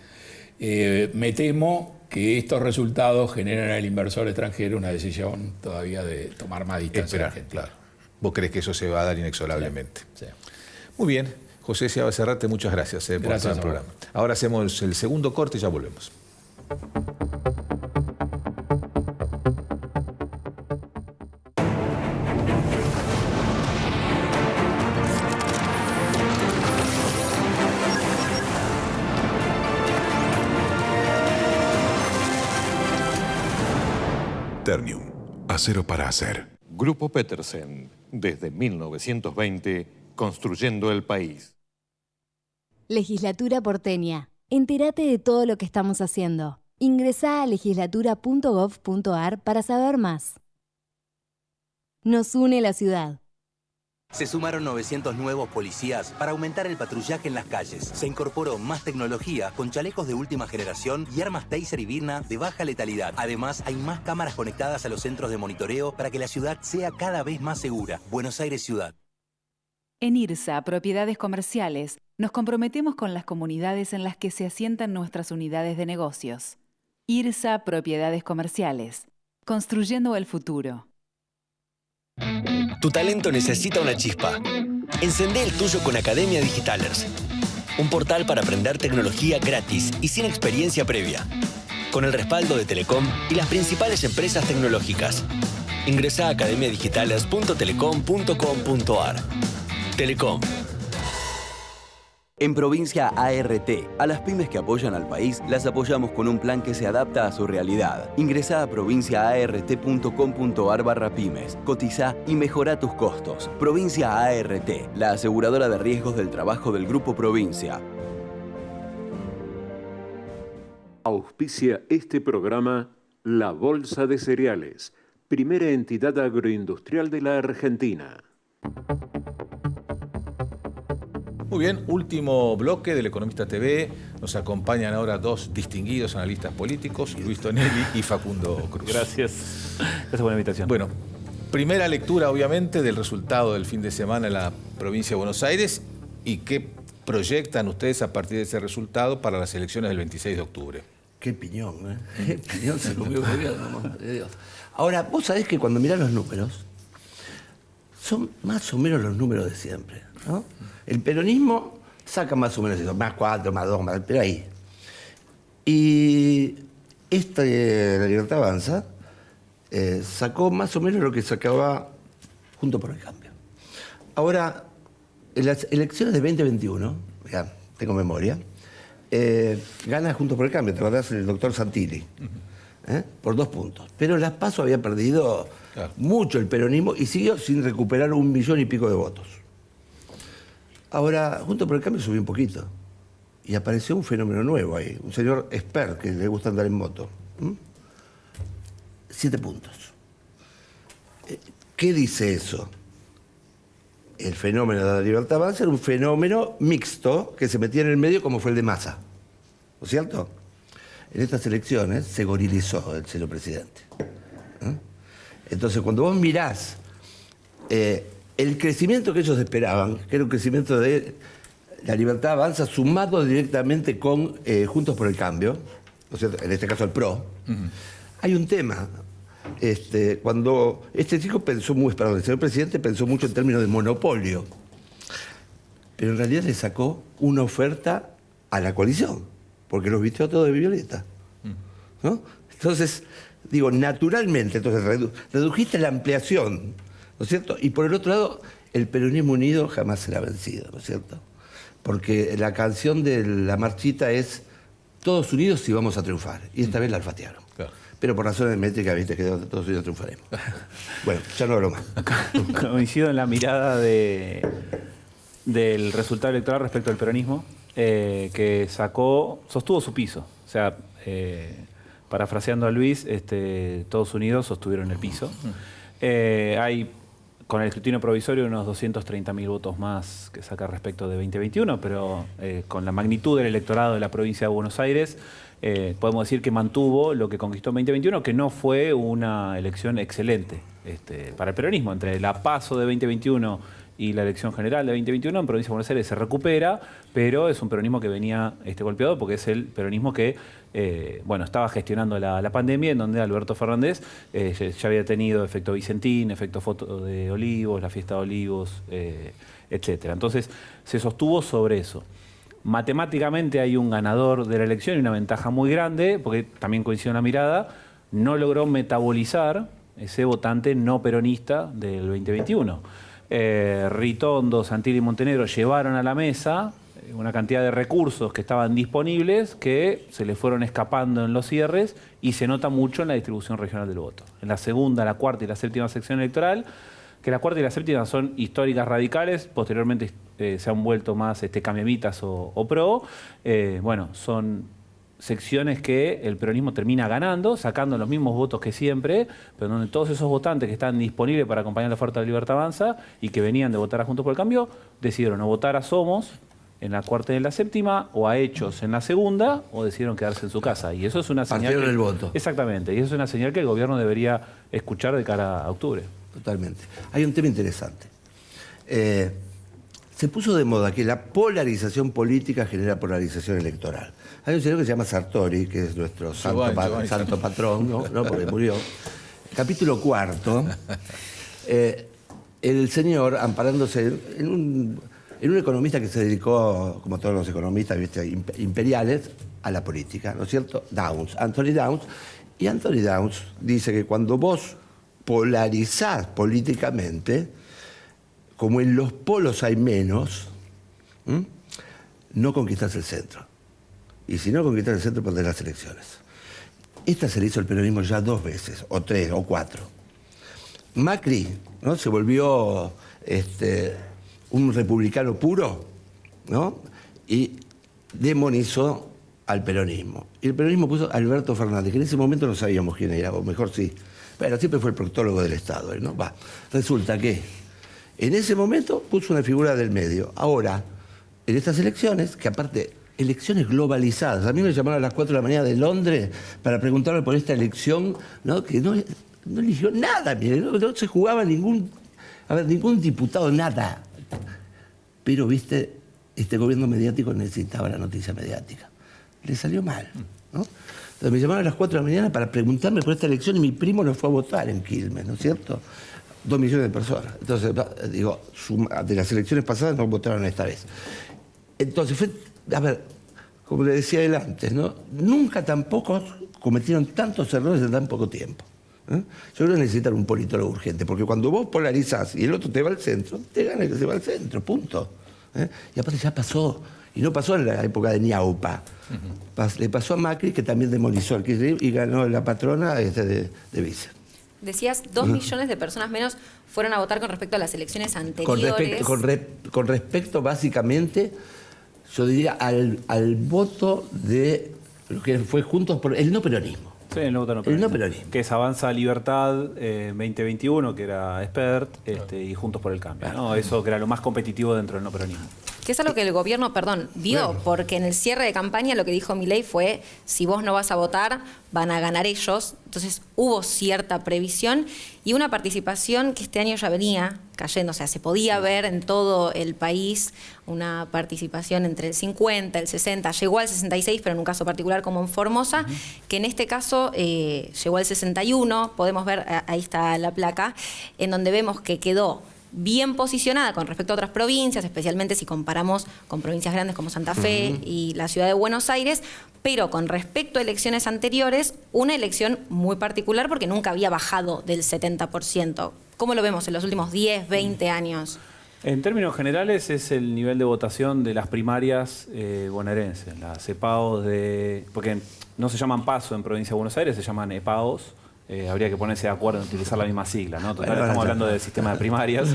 Me temo que estos resultados generan al inversor extranjero una decisión todavía de tomar más distancia de Argentina. Claro. ¿Vos crees que eso se va a dar inexorablemente? Sí. Muy bien. José Seabra Serrate, muchas gracias por todo el programa. Ahora hacemos el segundo corte y ya volvemos. Ternium, acero para hacer. Grupo Petersen, desde 1920, construyendo el país. Legislatura porteña. Entérate de todo lo que estamos haciendo. Ingresá a legislatura.gov.ar para saber más. Nos une la ciudad. Se sumaron 900 nuevos policías para aumentar el patrullaje en las calles. Se incorporó más tecnología con chalecos de última generación y armas Taser y Birna de baja letalidad. Además, hay más cámaras conectadas a los centros de monitoreo para que la ciudad sea cada vez más segura. Buenos Aires Ciudad. En IRSA, Propiedades Comerciales, nos comprometemos con las comunidades en las que se asientan nuestras unidades de negocios. IRSA Propiedades Comerciales, construyendo el futuro. Tu talento necesita una chispa. Encendé el tuyo con Academia Digitalers. Un portal para aprender tecnología gratis y sin experiencia previa. Con el respaldo de Telecom y las principales empresas tecnológicas. Ingresá a academiadigitalers.telecom.com.ar. Telecom. En Provincia ART, a las pymes que apoyan al país, las apoyamos con un plan que se adapta a su realidad. Ingresá a provinciaart.com.ar/pymes, cotizá y mejorá tus costos. Provincia ART, la aseguradora de riesgos del trabajo del Grupo Provincia. Auspicia este programa La Bolsa de Cereales, primera entidad agroindustrial de la Argentina. Muy bien, último bloque del Economista TV. Nos acompañan ahora dos distinguidos analistas políticos, Luis Tonelli y Facundo Cruz. Gracias. Gracias por la invitación. Bueno, primera lectura, obviamente, del resultado del fin de semana en la provincia de Buenos Aires y qué proyectan ustedes a partir de ese resultado para las elecciones del 26 de octubre. Qué piñón, ¿eh? Qué piñón se comió el gobierno, madre de Dios. Ahora, vos sabés que cuando mirás los números, son más o menos los números de siempre, ¿no? El peronismo saca más o menos eso, más 4, más 2, más, pero ahí. Y la Libertad Avanza sacó más o menos lo que sacaba Juntos por el Cambio. Ahora, en las elecciones de 2021, ya tengo memoria, gana Juntos por el Cambio, te acordás, el doctor Santilli, por 2 puntos. Pero en las PASO había perdido mucho el peronismo y siguió sin recuperar 1 millón y pico de votos. Ahora, Juntos por el Cambio subió un poquito y apareció un fenómeno nuevo ahí, un señor expert que le gusta andar en moto. 7 puntos. ¿Qué dice eso? El fenómeno de la Libertad Avanza era un fenómeno mixto que se metía en el medio como fue el de Massa, ¿no es cierto? En estas elecciones se gorilizó el señor presidente. Entonces, cuando vos mirás el crecimiento que ellos esperaban, que era un crecimiento de la Libertad Avanza sumado directamente con Juntos por el Cambio, ¿no es cierto? En este caso el PRO, hay un tema. Cuando este chico pensó muy, perdón, el señor presidente pensó mucho en términos de monopolio, pero en realidad le sacó una oferta a la coalición, porque los vistió todo de violeta, ¿no? Entonces, digo, naturalmente, entonces redujiste la ampliación, ¿no es cierto? Y por el otro lado, el peronismo unido jamás será vencido, ¿no es cierto? Porque la canción de la marchita es todos unidos y vamos a triunfar. Y esta vez la olfatearon. Claro. Pero por razones métricas, viste que todos unidos triunfaremos. Bueno, ya no hablo más. Coincido en la mirada del resultado electoral respecto al peronismo, que sostuvo su piso. O sea, parafraseando a Luis, todos unidos sostuvieron el piso. Hay, con el escrutinio provisorio, unos 230.000 votos más que saca respecto de 2021, pero con la magnitud del electorado de la provincia de Buenos Aires, podemos decir que mantuvo lo que conquistó en 2021, que no fue una elección excelente para el peronismo. Entre la PASO de 2021 y la elección general de 2021, en provincia de Buenos Aires se recupera, pero es un peronismo que venía golpeado porque es el peronismo que estaba gestionando la pandemia, en donde Alberto Fernández ya había tenido efecto Vicentín, efecto foto de Olivos, la fiesta de Olivos, etc. Entonces se sostuvo sobre eso. Matemáticamente hay un ganador de la elección y una ventaja muy grande, porque también coincidió en la mirada, no logró metabolizar ese votante no peronista del 2021. Ritondo, Santilli y Montenegro llevaron a la mesa una cantidad de recursos que estaban disponibles que se le fueron escapando en los cierres y se nota mucho en la distribución regional del voto. En la segunda, la cuarta y la séptima sección electoral, que la cuarta y la séptima son históricas radicales, posteriormente se han vuelto más cambiamitas o pro, bueno, son secciones que el peronismo termina ganando, sacando los mismos votos que siempre, pero donde todos esos votantes que están disponibles para acompañar la oferta de Libertad Avanza y que venían de votar a Juntos por el Cambio, decidieron o votar a Somos en la cuarta y en la séptima, o a Hechos en la segunda, o decidieron quedarse en su casa. Y eso es una señal. Partieron el voto. Exactamente, y eso es una señal que el gobierno debería escuchar de cara a octubre. Totalmente. Hay un tema interesante. Se puso de moda que la polarización política genera polarización electoral. Hay un señor que se llama Sartori, que es nuestro santo patrón, ¿no? Porque murió. Capítulo 4. El señor, amparándose en un economista que se dedicó, como todos los economistas, ¿viste?, imperiales, a la política, ¿no es cierto? Anthony Downs. Y Anthony Downs dice que cuando vos polarizás políticamente, como en los polos hay menos, no conquistás el centro. Y si no conquistás el centro, perdés las elecciones. Esta se le hizo el peronismo ya 2 veces, o 3, o 4. Macri, ¿no?, se volvió un republicano puro, ¿no?, y demonizó al peronismo. Y el peronismo puso a Alberto Fernández, que en ese momento no sabíamos quién era, o mejor sí. Pero siempre fue el proctólogo del Estado, ¿no? Resulta que en ese momento puso una figura del medio. Ahora, en estas elecciones, que aparte, elecciones globalizadas. A mí me llamaron a las 4 de la mañana de Londres para preguntarme por esta elección, ¿no?, que no eligió nada, mire, no se jugaba ningún diputado, nada. Pero, viste, este gobierno mediático necesitaba la noticia mediática. Le salió mal, ¿no? Entonces me llamaron a las 4 de la mañana para preguntarme por esta elección y mi primo no fue a votar en Quilmes, ¿no es cierto? 2 millones de personas. Entonces, digo, de las elecciones pasadas no votaron esta vez. Entonces fue, a ver, como le decía él antes, ¿no?, nunca tampoco cometieron tantos errores en tan poco tiempo. Yo creo que necesitan un politólogo urgente, porque cuando vos polarizás y el otro te va al centro, te gana el que se va al centro, punto. Y aparte ya pasó, y no pasó en la época de Ñaupa. Le pasó a Macri, que también demonizó al Kirchner y ganó la patrona de vice. Decías, 2 millones de personas menos fueron a votar con respecto a las elecciones anteriores. Con respecto, básicamente, yo diría, al voto de lo que fue Juntos por el no peronismo. Sí, el no peronismo. Que es Avanza Libertad 2021, que era Expert, y Juntos por el Cambio, ¿no? Eso que era lo más competitivo dentro del no peronismo. Que es algo que el gobierno, vio, porque en el cierre de campaña lo que dijo Milei fue, si vos no vas a votar, van a ganar ellos. Entonces hubo cierta previsión y una participación que este año ya venía cayendo. O sea, se podía ver en todo el país una participación entre el 50, el 60, llegó al 66, pero en un caso particular como en Formosa, que en este caso llegó al 61, podemos ver, ahí está la placa, en donde vemos que quedó bien posicionada con respecto a otras provincias, especialmente si comparamos con provincias grandes como Santa Fe y la ciudad de Buenos Aires, pero con respecto a elecciones anteriores, una elección muy particular porque nunca había bajado del 70%. ¿Cómo lo vemos en los últimos 10, 20 años? En términos generales es el nivel de votación de las primarias bonaerenses, las EPAOs porque no se llaman PASO en provincia de Buenos Aires, se llaman EPAOs. Habría que ponerse de acuerdo en utilizar la misma sigla, ¿no? Total, estamos hablando del sistema de primarias.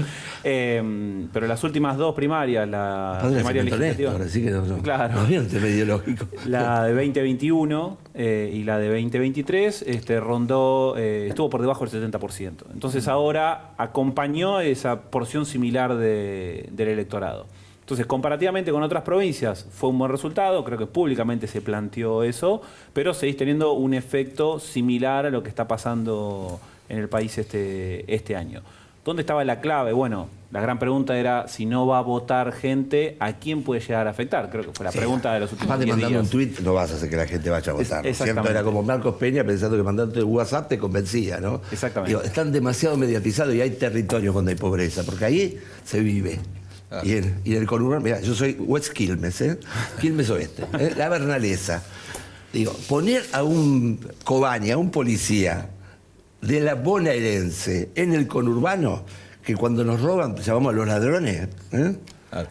Pero las últimas 2 primarias, la primaria legislativa... Ahora sí que claro. No es un tema ideológico. La de 2021 y la de 2023 estuvo por debajo del 70%. Entonces ahora acompañó esa porción similar del electorado. Entonces, comparativamente con otras provincias, fue un buen resultado, creo que públicamente se planteó eso, pero seguís teniendo un efecto similar a lo que está pasando en el país este año. ¿Dónde estaba la clave? Bueno, la gran pregunta era, si no va a votar gente, ¿a quién puede llegar a afectar? Creo que fue la pregunta de los últimos 10 días. Mandando un tuit no vas a hacer que la gente vaya a votar, ¿no es cierto? Era como Marcos Peña pensando que mandando WhatsApp te convencía, ¿no? Exactamente. Digo, están demasiado mediatizados y hay territorios donde hay pobreza, porque ahí se vive. Y en el conurbano, mira, yo soy West Quilmes, Quilmes Oeste, la Bernalesa. Digo, poner a un Cobaña, a un policía de la bonaerense en el conurbano, que cuando nos roban llamamos a los ladrones,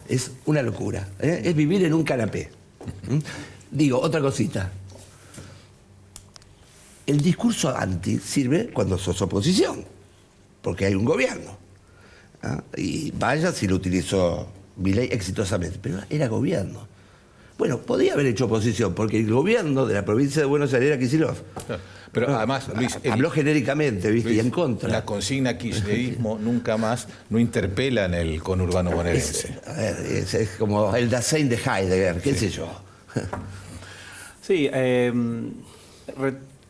Es una locura. Es vivir en un canapé. Digo, otra cosita. El discurso anti sirve cuando sos oposición, porque hay un gobierno. Y vaya si lo utilizó Milei exitosamente, pero era gobierno. Bueno, podía haber hecho oposición, porque el gobierno de la provincia de Buenos Aires era Kicillof. Pero además, Luis... Habló genéricamente, ¿viste? Luis, y en contra. La consigna kirchnerismo nunca más no interpela en el conurbano bonaerense. Es como el Dasein de Heidegger, qué sé yo. Sí,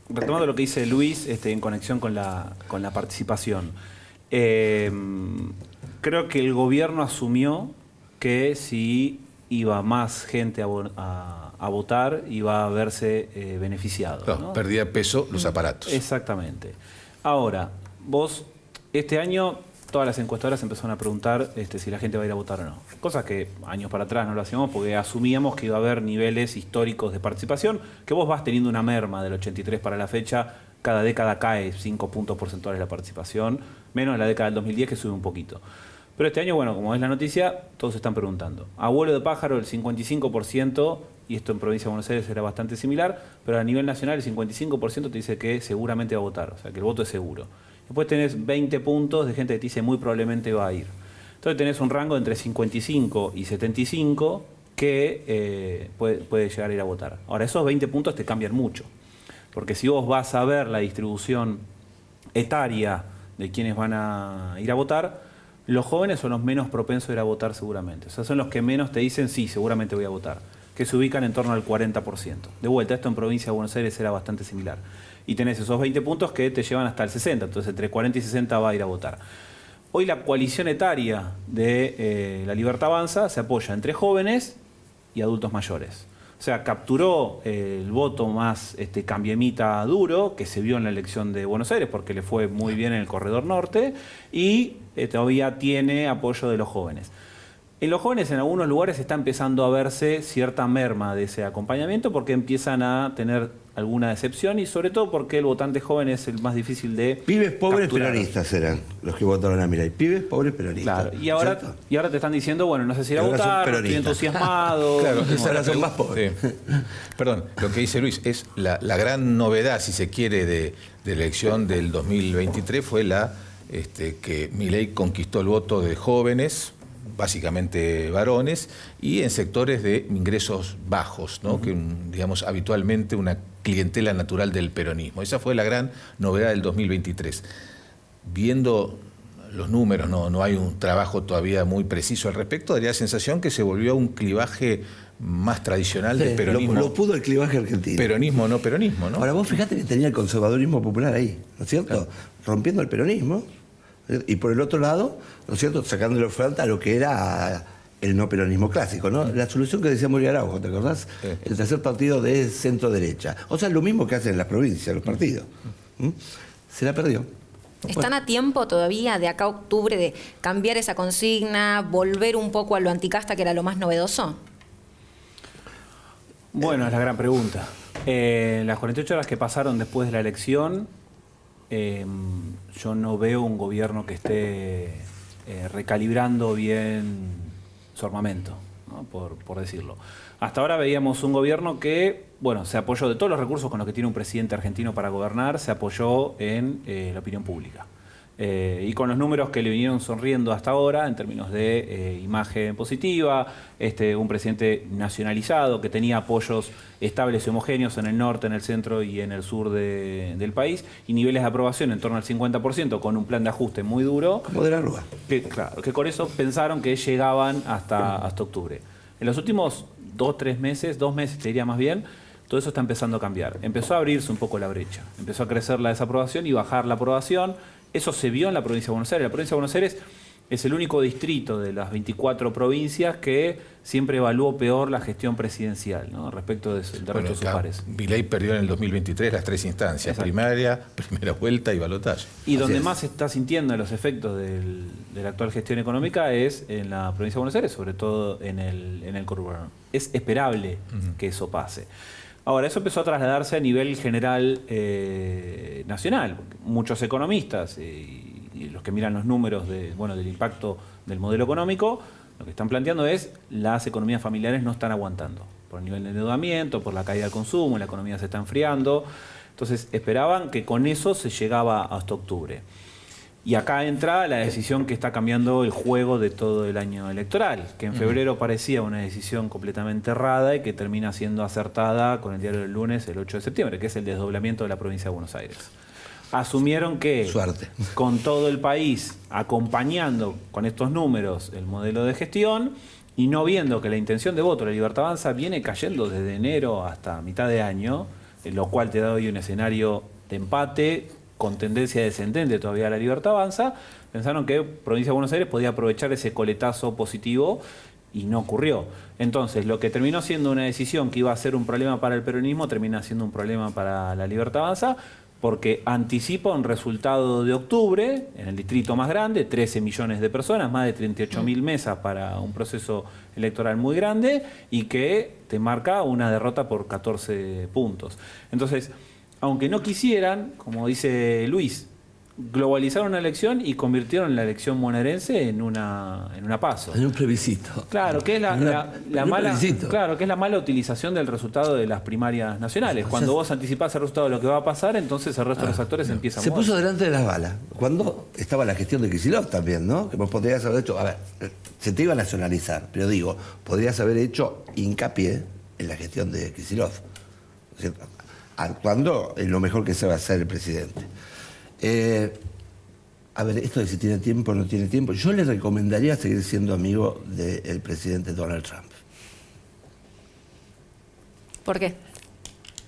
retomando lo que dice Luis en conexión con la participación. Creo que el gobierno asumió que si iba más gente a votar, iba a verse beneficiado. ¿No? Perdía peso los aparatos. Exactamente. Ahora, vos, este año, todas las encuestadoras empezaron a preguntar si la gente va a ir a votar o no. Cosa que años para atrás no lo hacíamos porque asumíamos que iba a haber niveles históricos de participación, que vos vas teniendo una merma del 83 para la fecha, cada década cae 5 puntos porcentuales la participación, menos en la década del 2010 que sube un poquito. Pero este año, bueno, como es la noticia, todos se están preguntando. A vuelo de pájaro el 55%, y esto en provincia de Buenos Aires era bastante similar, pero a nivel nacional el 55% te dice que seguramente va a votar, o sea que el voto es seguro. Después tenés 20 puntos de gente que te dice muy probablemente va a ir. Entonces tenés un rango entre 55 y 75 que puede llegar a ir a votar. Ahora, esos 20 puntos te cambian mucho, porque si vos vas a ver la distribución etaria de quienes van a ir a votar, los jóvenes son los menos propensos a ir a votar seguramente. O sea, son los que menos te dicen sí, seguramente voy a votar, que se ubican en torno al 40%. De vuelta, esto en provincia de Buenos Aires era bastante similar. Y tenés esos 20 puntos que te llevan hasta el 60, entonces entre 40 y 60 va a ir a votar. Hoy la coalición etaria de La Libertad Avanza se apoya entre jóvenes y adultos mayores. O sea, capturó el voto más cambiemita duro que se vio en la elección de Buenos Aires porque le fue muy bien en el Corredor Norte y todavía tiene apoyo de los jóvenes. En los jóvenes en algunos lugares está empezando a verse cierta merma de ese acompañamiento porque empiezan a tener alguna decepción y sobre todo porque el votante joven es el más difícil de Pibes pobres capturar. peronistas eran los que votaron a Milei. Pibes pobres peronistas. Claro, y ahora te están diciendo, bueno, no sé si ir a votar, no estoy entusiasmado. Claro, ahora son más pobres. Sí. Perdón, lo que dice Luis es la gran novedad, si se quiere, de la elección del 2023 fue que Milei conquistó el voto de jóvenes, básicamente varones, y en sectores de ingresos bajos, ¿no? Que digamos habitualmente una clientela natural del peronismo. Esa fue la gran novedad del 2023. Viendo los números, no hay un trabajo todavía muy preciso al respecto, daría la sensación que se volvió a un clivaje más tradicional del peronismo. Lo pudo el clivaje argentino. Peronismo, no peronismo, ¿no? Ahora vos fíjate que tenía el conservadurismo popular ahí, ¿no es cierto? Claro. Rompiendo el peronismo. Y por el otro lado, ¿no es cierto?, sacándole falta a lo que era el no peronismo clásico, ¿no? La solución que decía Muriel Araujo, ¿te acordás? Sí. El tercer partido de centro-derecha. O sea, lo mismo que hacen en las provincias, los partidos. Se la perdió. ¿Están a tiempo todavía, de acá a octubre, de cambiar esa consigna, volver un poco a lo anticasta, que era lo más novedoso? Bueno, es la gran pregunta. Las 48 horas que pasaron después de la elección, yo no veo un gobierno que esté recalibrando bien su armamento, ¿no? por decirlo. Hasta ahora veíamos un gobierno que, bueno, se apoyó de todos los recursos con los que tiene un presidente argentino para gobernar, se apoyó en la opinión pública. Y con los números que le vinieron sonriendo hasta ahora, en términos de imagen positiva, un presidente nacionalizado que tenía apoyos estables y homogéneos en el norte, en el centro y en el sur del país, y niveles de aprobación en torno al 50%, con un plan de ajuste muy duro. Como de la Rúa. Claro, que con eso pensaron que llegaban hasta octubre. En los últimos 2 meses, te diría más bien, todo eso está empezando a cambiar. Empezó a abrirse un poco la brecha, empezó a crecer la desaprobación y bajar la aprobación. Eso se vio en la provincia de Buenos Aires. La provincia de Buenos Aires es el único distrito de las 24 provincias que siempre evaluó peor la gestión presidencial, ¿no? Respecto del resto de sus pares. Milei perdió en el 2023 las 3 instancias, primaria, primera vuelta y balotaje. Y donde más se está sintiendo los efectos de la actual gestión económica es en la provincia de Buenos Aires, sobre todo en el conurbano. Es esperable que eso pase. Ahora, eso empezó a trasladarse a nivel general nacional. Muchos economistas y los que miran los números del impacto del modelo económico Lo que están planteando es las economías familiares no están aguantando por el nivel de endeudamiento, por la caída del consumo, la economía se está enfriando. Entonces esperaban que con eso se llegaba hasta octubre. Y acá entra la decisión que está cambiando el juego de todo el año electoral, que en febrero parecía una decisión completamente errada y que termina siendo acertada con el diario del lunes, el 8 de septiembre, que es el desdoblamiento de la provincia de Buenos Aires. Asumieron que con todo el país acompañando con estos números el modelo de gestión y no viendo que la intención de voto de la Libertad Avanza viene cayendo desde enero hasta mitad de año, lo cual te da hoy un escenario de empate con tendencia descendente todavía a la Libertad Avanza, pensaron que Provincia de Buenos Aires podía aprovechar ese coletazo positivo y no ocurrió. Entonces, lo que terminó siendo una decisión que iba a ser un problema para el peronismo, termina siendo un problema para la Libertad Avanza, porque anticipa un resultado de octubre, en el distrito más grande, 13 millones de personas, más de 38.000 mesas para un proceso electoral muy grande, y que te marca una derrota por 14 puntos. Entonces, aunque no quisieran, como dice Luis, globalizaron una elección y convirtieron la elección bonaerense en una PASO. En un plebiscito. Claro, que es la mala utilización del resultado de las primarias nacionales. Cuando vos anticipás el resultado de lo que va a pasar, entonces el resto de los actores empiezan a Se puso delante de las balas. Cuando estaba la gestión de Kicillof también, ¿no? Que vos podrías haber hecho, a ver, se te iba a nacionalizar, pero digo, podrías haber hecho hincapié en la gestión de Kicillof, ¿cierto? Actuando en lo mejor que sabe hacer el presidente. A ver, esto de si tiene tiempo o no tiene tiempo, yo le recomendaría seguir siendo amigo del presidente Donald Trump. ¿Por qué?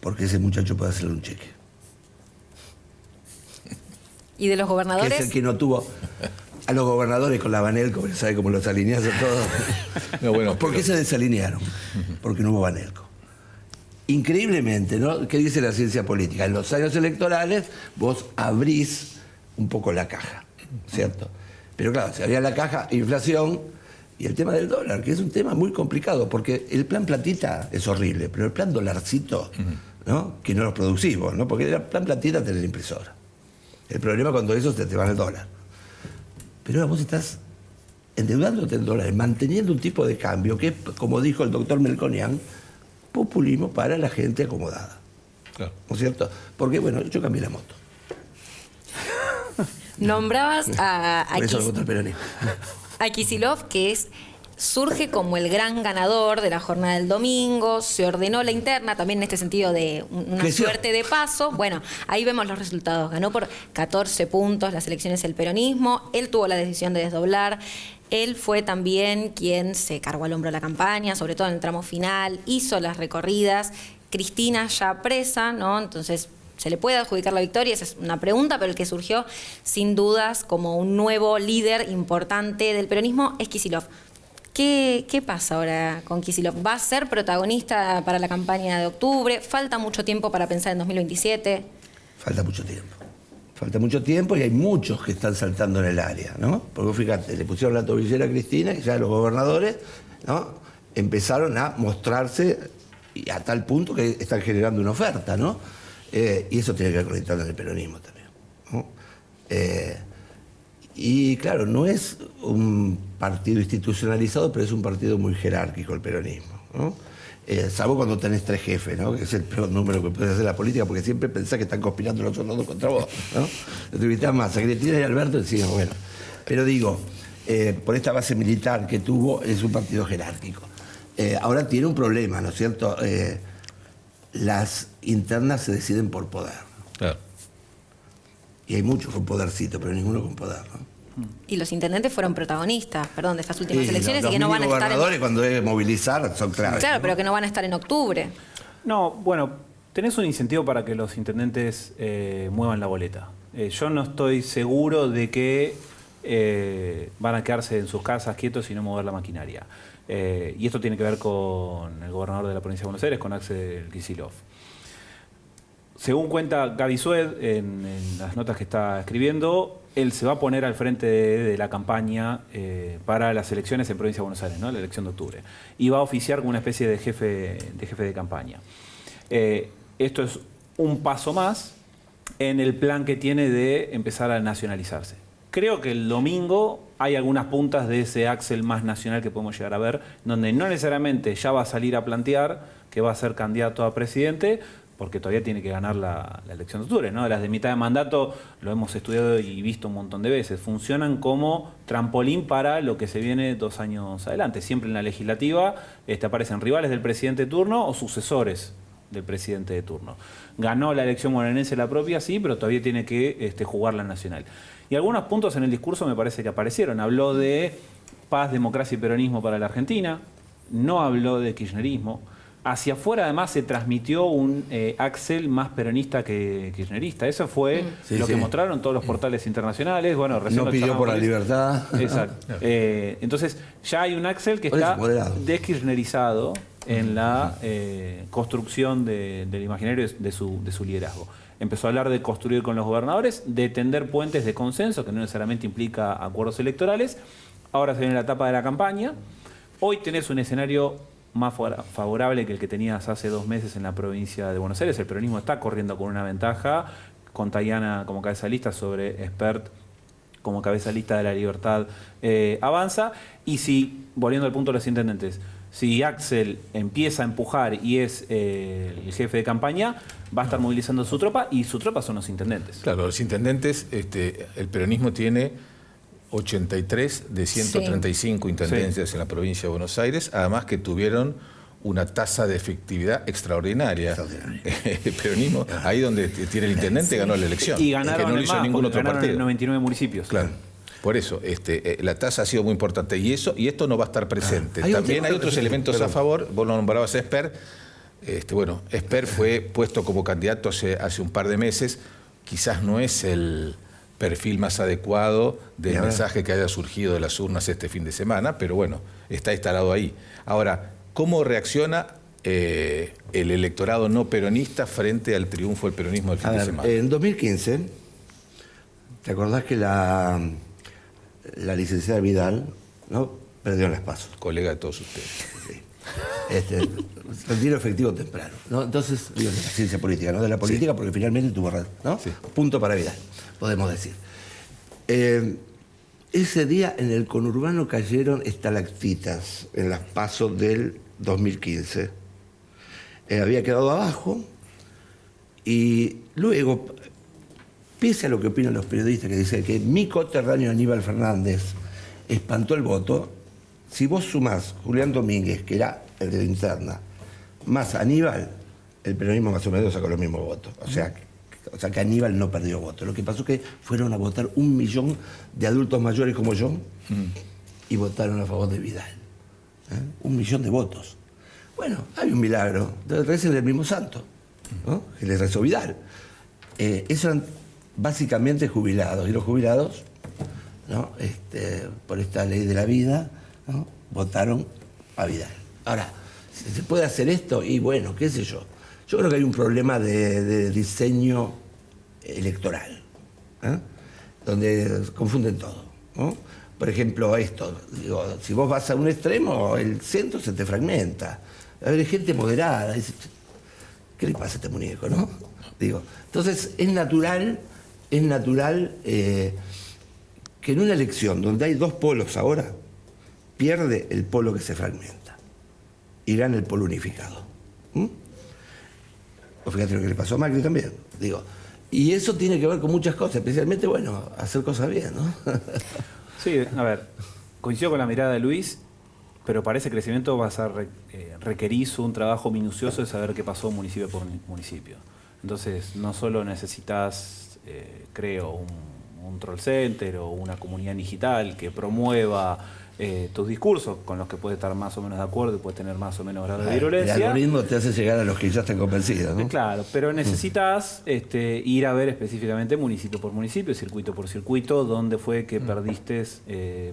Porque ese muchacho puede hacerle un cheque. ¿Y de los gobernadores? Que es el que no tuvo a los gobernadores con la Banelco, ¿sabe cómo los alineas a todos? No, bueno, ¿Por qué se desalinearon? Porque no hubo Banelco. Increíblemente, ¿no? ¿Qué dice la ciencia política? En los años electorales vos abrís un poco la caja, ¿cierto? Pero claro, se abría la caja, inflación y el tema del dólar, que es un tema muy complicado, porque el plan platita es horrible, pero el plan dolarcito, ¿no? Que no lo producís vos, ¿no? Porque el plan platita tenés la impresora. El problema cuando eso te va el dólar. Pero ahora vos estás endeudándote en dólares, manteniendo un tipo de cambio que es, como dijo el doctor Melconian, populismo para la gente acomodada. Claro. ¿No es cierto? Porque, bueno, yo cambié la moto. Nombrabas a Kicillof, que surge como el gran ganador de la jornada del domingo, se ordenó la interna, también en este sentido de una suerte de paso. Bueno, ahí vemos los resultados. Ganó por 14 puntos las elecciones el peronismo, él tuvo la decisión de desdoblar. Él fue también quien se cargó al hombro la campaña, sobre todo en el tramo final, hizo las recorridas. Cristina ya presa, ¿no? Entonces, ¿se le puede adjudicar la victoria? Esa es una pregunta, pero el que surgió sin dudas como un nuevo líder importante del peronismo es Kicillof. ¿Qué pasa ahora con Kicillof? ¿Va a ser protagonista para la campaña de octubre? ¿Falta mucho tiempo para pensar en 2027? Falta mucho tiempo. Falta mucho tiempo y hay muchos que están saltando en el área, ¿no? Porque fíjate, le pusieron la tobillera a Cristina y ya los gobernadores, ¿no? Empezaron a mostrarse y a tal punto que están generando una oferta, ¿no? Y eso tiene que ver con la interna del peronismo también, ¿no? Y claro, no es un partido institucionalizado, pero es un partido muy jerárquico el peronismo, ¿no? Salvo cuando tenés 3 jefes, ¿no? Que es el peor número que puede hacer la política, porque siempre pensás que están conspirando los otros dos contra vos, ¿no? Te invitás más a Cristina y Alberto encima, bueno. Pero digo, por esta base militar que tuvo, es un partido jerárquico. Ahora tiene un problema, ¿no es cierto? Las internas se deciden por poder. Claro. Y hay muchos con podercito, pero ninguno con poder, ¿no? Y los intendentes fueron protagonistas, perdón, de estas últimas elecciones y que no van a estar Los gobernadores cuando debe movilizar son claves. Claro, ¿no? pero que no van a estar en octubre. No, bueno, tenés un incentivo para que los intendentes muevan la boleta. Yo no estoy seguro de que van a quedarse en sus casas quietos y no mover la maquinaria. Y esto tiene que ver con el gobernador de la provincia de Buenos Aires, con Axel Kicillof. Según cuenta Gaby Sued en las notas que está escribiendo, él se va a poner al frente de la campaña para las elecciones en Provincia de Buenos Aires, ¿no? La elección de octubre. Y va a oficiar como una especie de jefe de campaña. Esto es un paso más en el plan que tiene de empezar a nacionalizarse. Creo que el domingo hay algunas puntas de ese Axel más nacional que podemos llegar a ver, donde no necesariamente ya va a salir a plantear que va a ser candidato a presidente, porque todavía tiene que ganar la elección de octubre, ¿no? Las de mitad de mandato lo hemos estudiado y visto un montón de veces. Funcionan como trampolín para lo que se viene 2 años adelante. Siempre en la legislativa aparecen rivales del presidente de turno o sucesores del presidente de turno. Ganó la elección bonaerense la propia, sí, pero todavía tiene que jugar la nacional. Y algunos puntos en el discurso me parece que aparecieron. Habló de paz, democracia y peronismo para la Argentina. No habló de kirchnerismo. Hacia afuera, además, se transmitió un Axel más peronista que kirchnerista. Eso fue lo que mostraron todos los portales internacionales. Bueno, recién no pidió por la libertad. Exacto. Entonces, ya hay un Axel que está deskirchnerizado en la construcción del imaginario de su liderazgo. Empezó a hablar de construir con los gobernadores, de tender puentes de consenso, que no necesariamente implica acuerdos electorales. Ahora se viene la etapa de la campaña. Hoy tenés un escenario más favorable que el que tenías hace 2 meses en la provincia de Buenos Aires. El peronismo está corriendo con una ventaja, con Tayana como cabeza de lista sobre Espert como cabeza de lista de La Libertad Avanza. Y si, volviendo al punto de los intendentes, si Axel empieza a empujar y es el jefe de campaña, va a estar movilizando su tropa, y su tropa son los intendentes. Claro, los intendentes, el peronismo tiene 83 de 135 intendencias en la provincia de Buenos Aires, además que tuvieron una tasa de efectividad extraordinaria. El peronismo, ahí donde tiene el intendente, ganó la elección. Y ganaron, que no lo hizo ningún otro partido. 99 municipios. Claro. Por eso, la tasa ha sido muy importante. Y esto no va a estar presente. También hay otros elementos a favor. Vos lo nombrabas a Espert. Espert fue puesto como candidato hace un par de meses. Quizás no es el perfil más adecuado del mensaje que haya surgido de las urnas este fin de semana, pero bueno, está instalado ahí. Ahora, ¿cómo reacciona el electorado no peronista frente al triunfo del peronismo del fin de semana? En 2015, ¿te acordás que la licenciada Vidal, ¿no?, perdió las PASO? Colega de todos ustedes. Sí. Retiro efectivo temprano, ¿no? Entonces, digo, de la ciencia política, no de la política, porque finalmente tuvo razón, ¿no? Sí. Punto para Vidal, podemos decir. Ese día en el conurbano cayeron estalactitas en las PASO del 2015. Había quedado abajo y luego, pese a lo que opinan los periodistas que dicen que mi coterráneo Aníbal Fernández espantó el voto, si vos sumás Julián Domínguez, que era el de la interna, más Aníbal, el peronismo más o menos sacó los mismos votos. O sea que Aníbal no perdió votos. Lo que pasó es que fueron a votar 1 millón de adultos mayores como yo y votaron a favor de Vidal. 1 millón de votos. Bueno, hay un milagro. Recen del mismo santo, ¿no?, que les rezó Vidal. Esos eran básicamente jubilados. Y los jubilados, ¿no?, por esta ley de la vida, ¿no?, votaron a Vidal. Ahora, ¿se puede hacer esto? Y bueno, qué sé yo. Yo creo que hay un problema de diseño electoral, donde confunden todo, ¿no? Por ejemplo, digo, si vos vas a un extremo, el centro se te fragmenta. Va a haber gente moderada. Dice, ¿qué le pasa a este muñeco, no? Digo, entonces es natural que en una elección donde hay 2 polos ahora, pierde el polo que se fragmenta y gana el polo unificado. O fíjate lo que le pasó a Macri también, digo. Y eso tiene que ver con muchas cosas, especialmente, bueno, hacer cosas bien, ¿no? Sí, a ver, coincido con la mirada de Luis, pero para ese crecimiento vas a requerir un trabajo minucioso de saber qué pasó municipio por municipio. Entonces, no solo necesitas, creo, un troll center o una comunidad digital que promueva tus discursos, con los que puedes estar más o menos de acuerdo y puedes tener más o menos grado de virulencia. El algoritmo te hace llegar a los que ya están convencidos, ¿no? Claro, pero necesitas ir a ver específicamente municipio por municipio, circuito por circuito, dónde fue que perdiste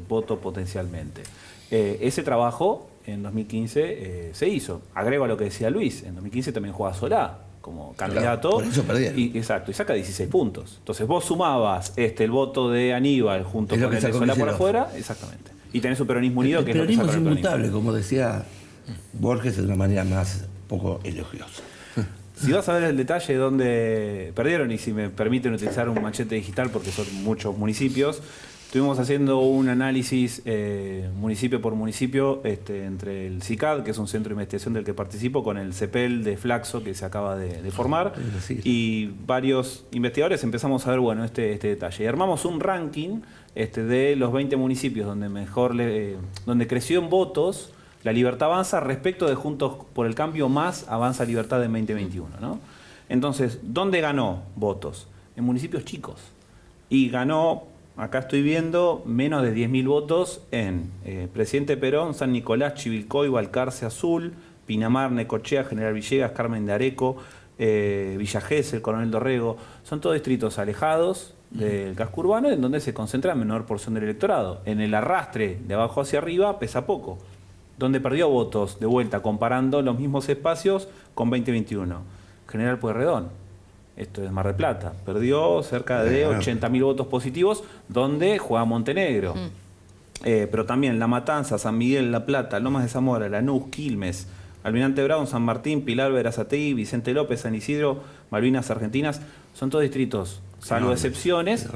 voto potencialmente. Ese trabajo en 2015 se hizo. Agrego a lo que decía Luis, en 2015 también jugaba Solá como candidato. Claro, por eso perdieron. Exacto, y saca 16 puntos. Entonces vos sumabas el voto de Aníbal junto con el de Solá por afuera, exactamente. Y tenés un peronismo unido que es lo que peronismo es inmutable, como decía Borges de una manera más poco elogiosa. Si vas a ver el detalle donde perdieron, y si me permiten utilizar un machete digital porque son muchos municipios, Estuvimos haciendo un análisis municipio por municipio entre el CICAD, que es un centro de investigación del que participo, con el CEPEL de Flaxo, que se acaba de formar, y varios investigadores empezamos a ver bueno, este detalle. Y armamos un ranking de los 20 municipios donde creció en votos la Libertad Avanza respecto de Juntos por el Cambio más Avanza Libertad en 2021, ¿no? Entonces, ¿dónde ganó votos? En municipios chicos. Y ganó, acá estoy viendo, menos de 10.000 votos en Presidente Perón, San Nicolás, Chivilcoy, Balcarce Azul, Pinamar, Necochea, General Villegas, Carmen de Areco, Villa Gesell, Coronel Dorrego. Son todos distritos alejados del casco urbano en donde se concentra la menor porción del electorado. En el arrastre de abajo hacia arriba pesa poco. Donde perdió votos, de vuelta, comparando los mismos espacios con 2021. General Pueyrredón, esto es Mar del Plata, perdió cerca de 80.000 votos positivos, donde juega Montenegro. Pero también La Matanza, San Miguel, La Plata, Lomas de Zamora, Lanús, Quilmes, Almirante Brown, San Martín, Pilar, Verazategui, Vicente López, San Isidro, Malvinas Argentinas, son todos distritos, salvo excepciones,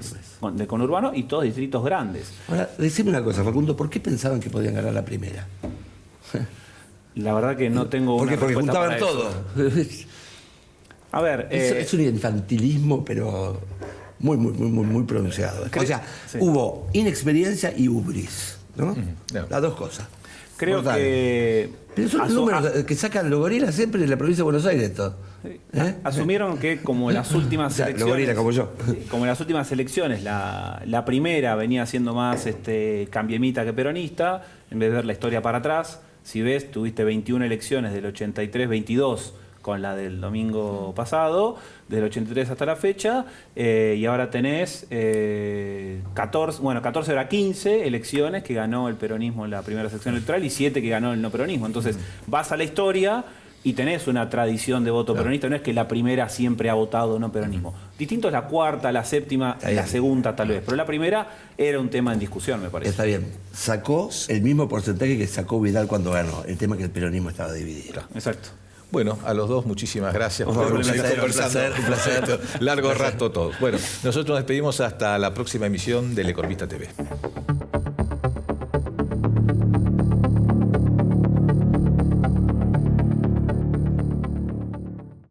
de conurbano, y todos distritos grandes. Ahora, decime una cosa, Facundo, ¿por qué pensaban que podían ganar la primera? La verdad que no tengo una Porque respuesta juntaban para todo. A ver, es un infantilismo, pero muy pronunciado. O sea, hubo inexperiencia y ubris, ¿no? Las dos cosas. Creo que... Pero son números que sacan los gorilas siempre en la provincia de Buenos Aires, esto. Asumieron que como las últimas elecciones... Los gorilas como yo. Como las últimas elecciones, la primera venía siendo más cambiemita que peronista, en vez de ver la historia para atrás. Si ves, tuviste 21 elecciones del 83, 22 con la del domingo pasado, del 83 hasta la fecha, y ahora tenés 14 ahora 15 elecciones que ganó el peronismo en la primera sección electoral y 7 que ganó el no peronismo. Entonces, vas a la historia y tenés una tradición de voto peronista, no es que la primera siempre ha votado no peronismo. Distinto es la cuarta, la séptima, la segunda tal vez, pero la primera era un tema en discusión, me parece. Está bien. Sacó el mismo porcentaje que sacó Vidal cuando ganó, el tema que el peronismo estaba dividido. Exacto. Bueno, a los dos muchísimas gracias por un placer. Largo rato todos. Bueno, nosotros nos despedimos hasta la próxima emisión del Economista TV.